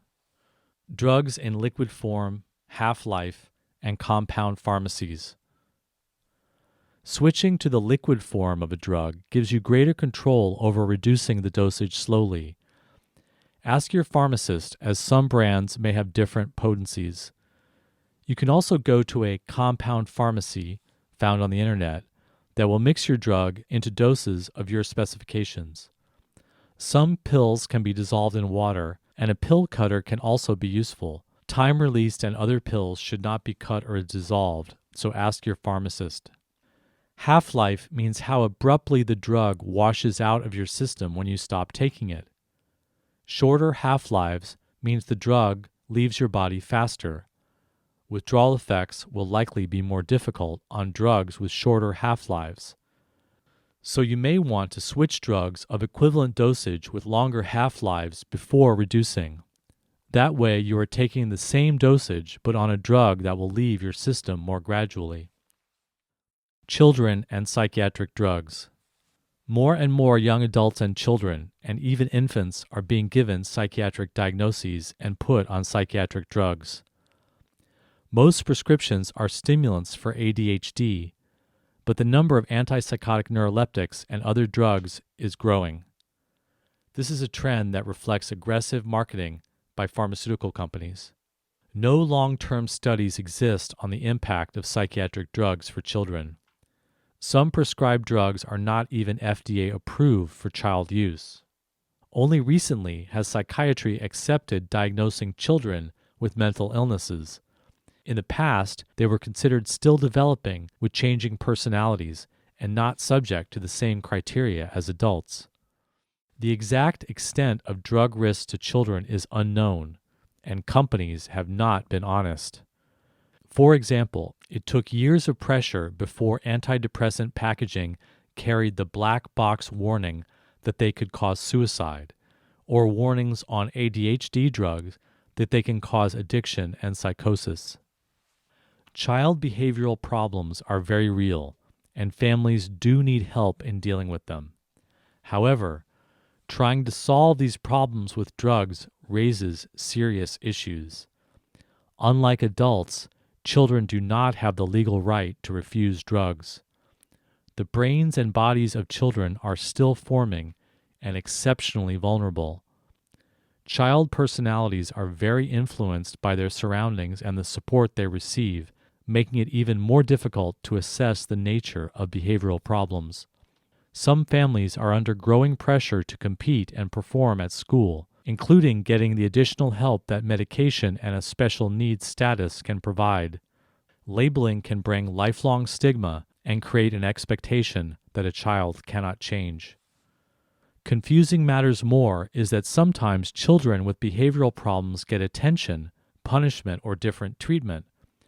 Drugs in liquid form, half-life, and compound pharmacies. Switching to the liquid form of a drug gives you greater control over reducing the dosage slowly. Ask your pharmacist, as some brands may have different potencies. You can also go to a compound pharmacy found on the internet that will mix your drug into doses of your specifications. Some pills can be dissolved in water, and a pill cutter can also be useful. Time-released and other pills should not be cut or dissolved, so ask your pharmacist. Half-life means how abruptly the drug washes out of your system when you stop taking it. Shorter half-lives means the drug leaves your body faster. Withdrawal effects will likely be more difficult on drugs with shorter half-lives. So you may want to switch drugs of equivalent dosage with longer half-lives before reducing. That way you are taking the same dosage but on a drug that will leave your system more gradually. Children and psychiatric drugs. More and more young adults and children, and even infants, are being given psychiatric diagnoses and put on psychiatric drugs. Most prescriptions are stimulants for ADHD, but the number of antipsychotic neuroleptics and other drugs is growing. This is a trend that reflects aggressive marketing by pharmaceutical companies. No long-term studies exist on the impact of psychiatric drugs for children. Some prescribed drugs are not even FDA approved for child use. Only recently has psychiatry accepted diagnosing children with mental illnesses. In the past, they were considered still developing with changing personalities and not subject to the same criteria as adults. The exact extent of drug risks to children is unknown, and companies have not been honest. For example, it took years of pressure before antidepressant packaging carried the black box warning that they could cause suicide, or warnings on ADHD drugs that they can cause addiction and psychosis. Child behavioral problems are very real, and families do need help in dealing with them. However, trying to solve these problems with drugs raises serious issues. Unlike adults, children do not have the legal right to refuse drugs. The brains and bodies of children are still forming and exceptionally vulnerable. Child personalities are very influenced by their surroundings and the support they receive, making it even more difficult to assess the nature of behavioral problems. Some families are under growing pressure to compete and perform at school, including getting the additional help that medication and a special needs status can provide. Labeling can bring lifelong stigma and create an expectation that a child cannot change. Confusing matters more is that sometimes children with behavioral problems get attention, punishment, or different treatment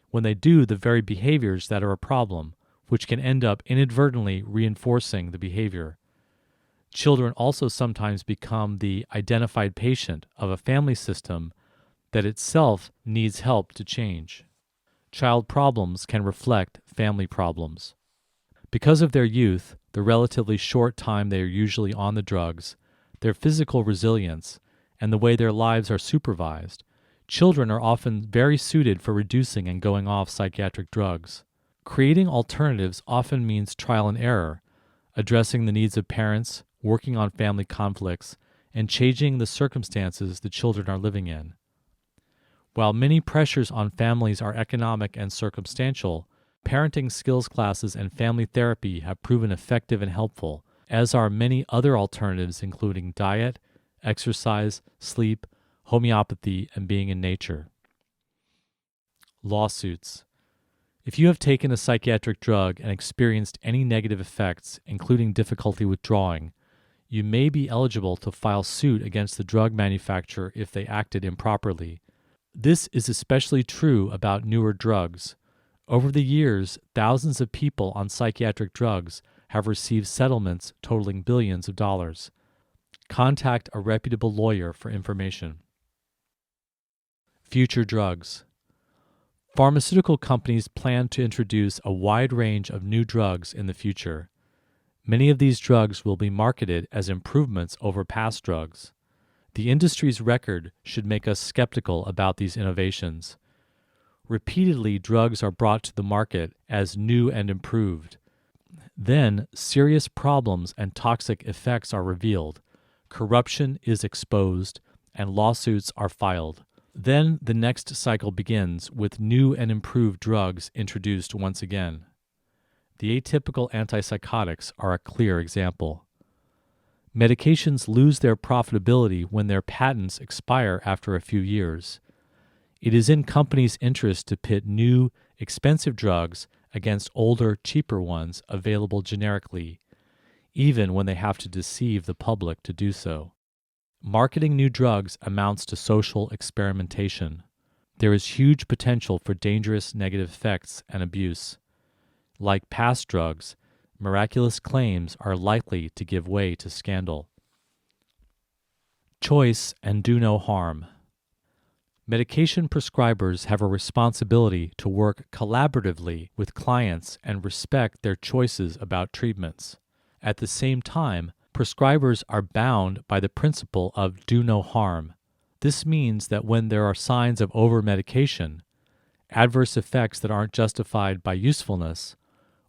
when they do the very behaviors that are a problem, which can end up inadvertently reinforcing the behavior. Children also sometimes become the identified patient of a family system that itself needs help to change. Child problems can reflect family problems. Because of their youth, the relatively short time they are usually on the drugs, their physical resilience, and the way their lives are supervised, children are often very suited for reducing and going off psychiatric drugs. Creating alternatives often means trial and error, addressing the needs of parents, working on family conflicts, and changing the circumstances the children are living in. While many pressures on families are economic and circumstantial, parenting skills classes and family therapy have proven effective and helpful, as are many other alternatives including diet, exercise, sleep, homeopathy, and being in nature. Lawsuits. If you have taken a psychiatric drug and experienced any negative effects, including difficulty withdrawing, you may be eligible to file suit against the drug manufacturer if they acted improperly. This is especially true about newer drugs. Over the years, thousands of people on psychiatric drugs have received settlements totaling billions of dollars. Contact a reputable lawyer for information. Future drugs. Pharmaceutical companies plan to introduce a wide range of new drugs in the future. Many of these drugs will be marketed as improvements over past drugs. The industry's record should make us skeptical about these innovations. Repeatedly, drugs are brought to the market as new and improved. Then, serious problems and toxic effects are revealed, corruption is exposed, and lawsuits are filed. Then the next cycle begins with new and improved drugs introduced once again. The atypical antipsychotics are a clear example. Medications lose their profitability when their patents expire after a few years. It is in companies' interest to pit new, expensive drugs against older, cheaper ones available generically, even when they have to deceive the public to do so. Marketing new drugs amounts to social experimentation. There is huge potential for dangerous negative effects and abuse. Like past drugs, miraculous claims are likely to give way to scandal. Choice and do no harm. Medication prescribers have a responsibility to work collaboratively with clients and respect their choices about treatments. At the same time, prescribers are bound by the principle of do no harm. This means that when there are signs of over-medication, adverse effects that aren't justified by usefulness,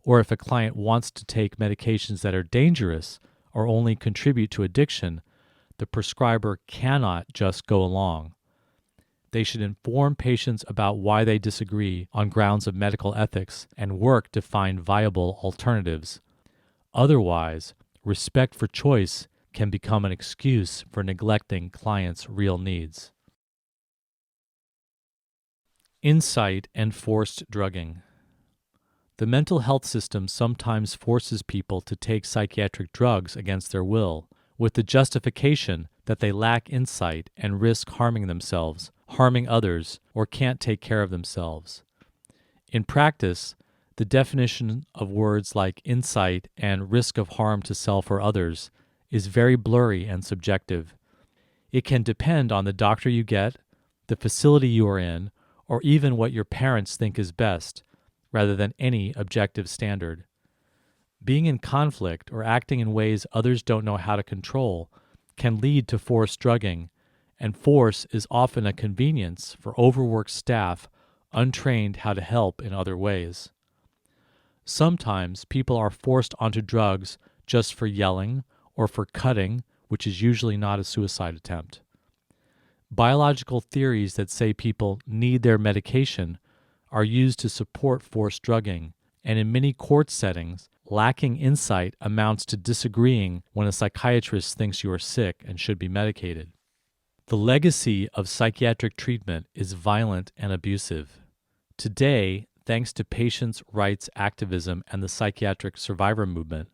or if a client wants to take medications that are dangerous or only contribute to addiction, the prescriber cannot just go along. They should inform patients about why they disagree on grounds of medical ethics and work to find viable alternatives. Otherwise, respect for choice can become an excuse for neglecting clients' real needs. Insight and forced drugging. The mental health system sometimes forces people to take psychiatric drugs against their will, with the justification that they lack insight and risk harming themselves, harming others, or can't take care of themselves. In practice, the definition of words like insight and risk of harm to self or others is very blurry and subjective. It can depend on the doctor you get, the facility you are in, or even what your parents think is best, rather than any objective standard. Being in conflict or acting in ways others don't know how to control can lead to forced drugging, and force is often a convenience for overworked staff untrained how to help in other ways. Sometimes people are forced onto drugs just for yelling or for cutting, which is usually not a suicide attempt. Biological theories that say people need their medication are used to support forced drugging, and in many court settings, lacking insight amounts to disagreeing when a psychiatrist thinks you are sick and should be medicated. The legacy of psychiatric treatment is violent and abusive. Today, thanks to patients' rights activism and the psychiatric survivor movement,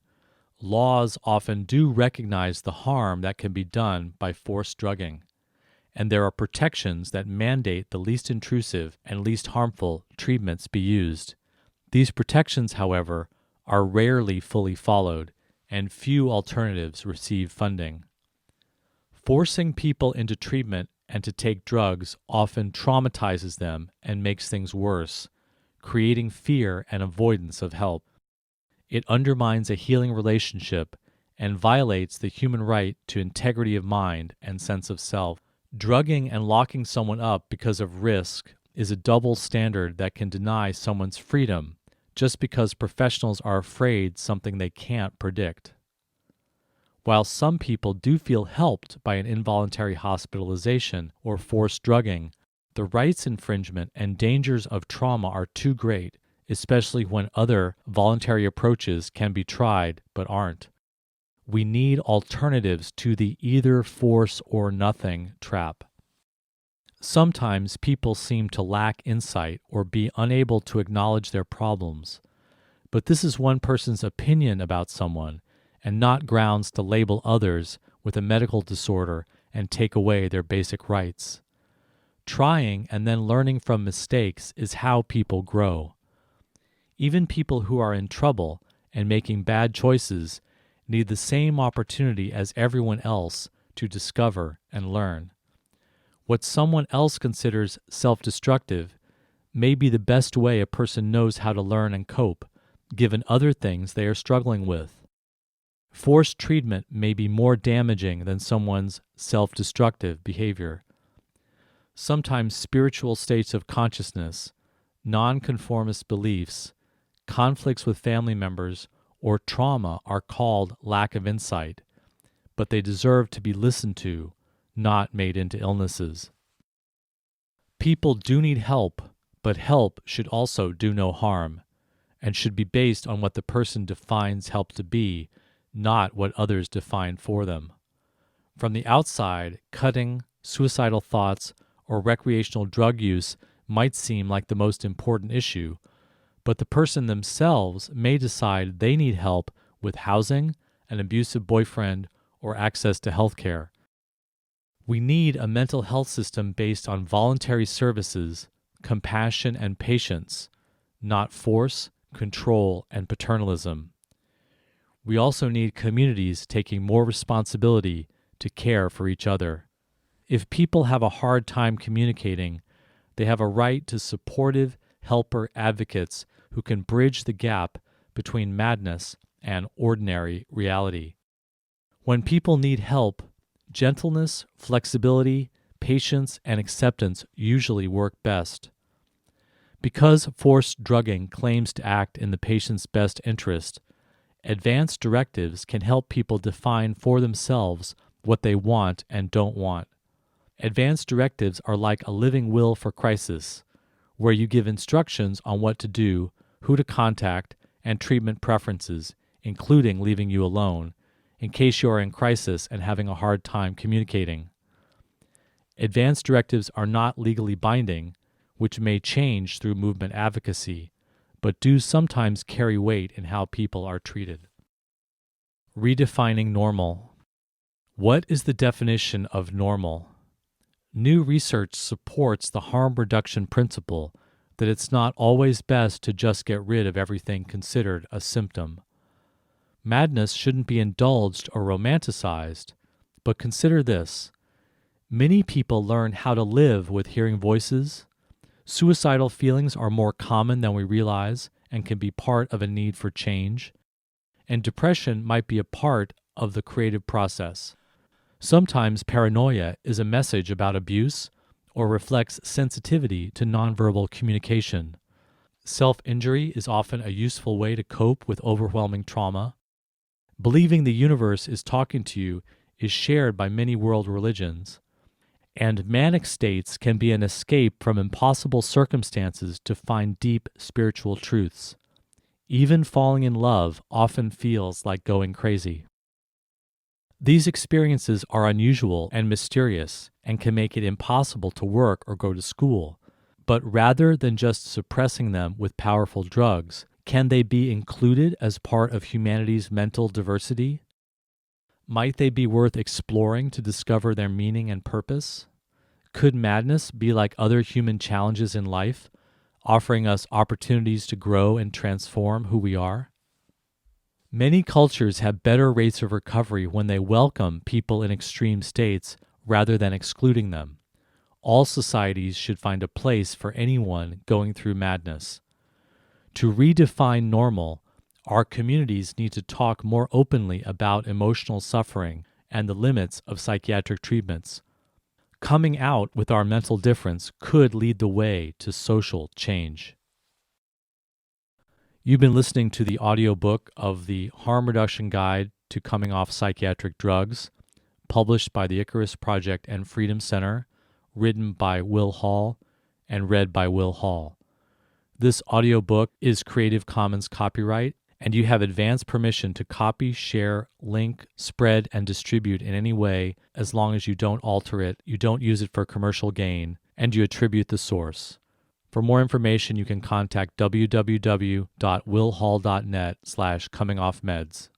laws often do recognize the harm that can be done by forced drugging, and there are protections that mandate the least intrusive and least harmful treatments be used. These protections, however, are rarely fully followed, and few alternatives receive funding. Forcing people into treatment and to take drugs often traumatizes them and makes things worse, creating fear and avoidance of help. It undermines a healing relationship and violates the human right to integrity of mind and sense of self. Drugging and locking someone up because of risk is a double standard that can deny someone's freedom just because professionals are afraid something they can't predict. While some people do feel helped by an involuntary hospitalization or forced drugging, the rights infringement and dangers of trauma are too great, especially when other voluntary approaches can be tried but aren't. We need alternatives to the either force or nothing trap. Sometimes people seem to lack insight or be unable to acknowledge their problems, but this is one person's opinion about someone and not grounds to label others with a medical disorder and take away their basic rights. Trying and then learning from mistakes is how people grow. Even people who are in trouble and making bad choices need the same opportunity as everyone else to discover and learn. What someone else considers self-destructive may be the best way a person knows how to learn and cope, given other things they are struggling with. Forced treatment may be more damaging than someone's self-destructive behavior. Sometimes spiritual states of consciousness, nonconformist beliefs, conflicts with family members, or trauma are called lack of insight, but they deserve to be listened to, not made into illnesses. People do need help, but help should also do no harm, and should be based on what the person defines help to be, not what others define for them. From the outside, cutting, suicidal thoughts, or recreational drug use might seem like the most important issue, but the person themselves may decide they need help with housing, an abusive boyfriend, or access to health care. We need a mental health system based on voluntary services, compassion, and patience, not force, control, and paternalism. We also need communities taking more responsibility to care for each other. If people have a hard time communicating, they have a right to supportive helper advocates who can bridge the gap between madness and ordinary reality. When people need help, gentleness, flexibility, patience, and acceptance usually work best. Because forced drugging claims to act in the patient's best interest, advanced directives can help people define for themselves what they want and don't want. Advanced directives are like a living will for crisis, where you give instructions on what to do, who to contact, and treatment preferences, including leaving you alone, in case you are in crisis and having a hard time communicating. Advanced directives are not legally binding, which may change through movement advocacy, but do sometimes carry weight in how people are treated. Redefining normal. What is the definition of normal? New research supports the harm reduction principle that it's not always best to just get rid of everything considered a symptom. Madness shouldn't be indulged or romanticized, but consider this. Many people learn how to live with hearing voices. Suicidal feelings are more common than we realize and can be part of a need for change. And depression might be a part of the creative process. Sometimes paranoia is a message about abuse or reflects sensitivity to nonverbal communication. Self-injury is often a useful way to cope with overwhelming trauma. Believing the universe is talking to you is shared by many world religions. And manic states can be an escape from impossible circumstances to find deep spiritual truths. Even falling in love often feels like going crazy. These experiences are unusual and mysterious and can make it impossible to work or go to school. But rather than just suppressing them with powerful drugs, can they be included as part of humanity's mental diversity? Might they be worth exploring to discover their meaning and purpose? Could madness be like other human challenges in life, offering us opportunities to grow and transform who we are? Many cultures have better rates of recovery when they welcome people in extreme states rather than excluding them. All societies should find a place for anyone going through madness. To redefine normal, our communities need to talk more openly about emotional suffering and the limits of psychiatric treatments. Coming out with our mental difference could lead the way to social change. You've been listening to the audiobook of the Harm Reduction Guide to Coming Off Psychiatric Drugs, published by the Icarus Project and Freedom Center, written by Will Hall, and read by Will Hall. This audiobook is Creative Commons copyright, and you have advance permission to copy, share, link, spread, and distribute in any way as long as you don't alter it, you don't use it for commercial gain, and you attribute the source. For more information, you can contact www.willhall.net/comingoffmeds.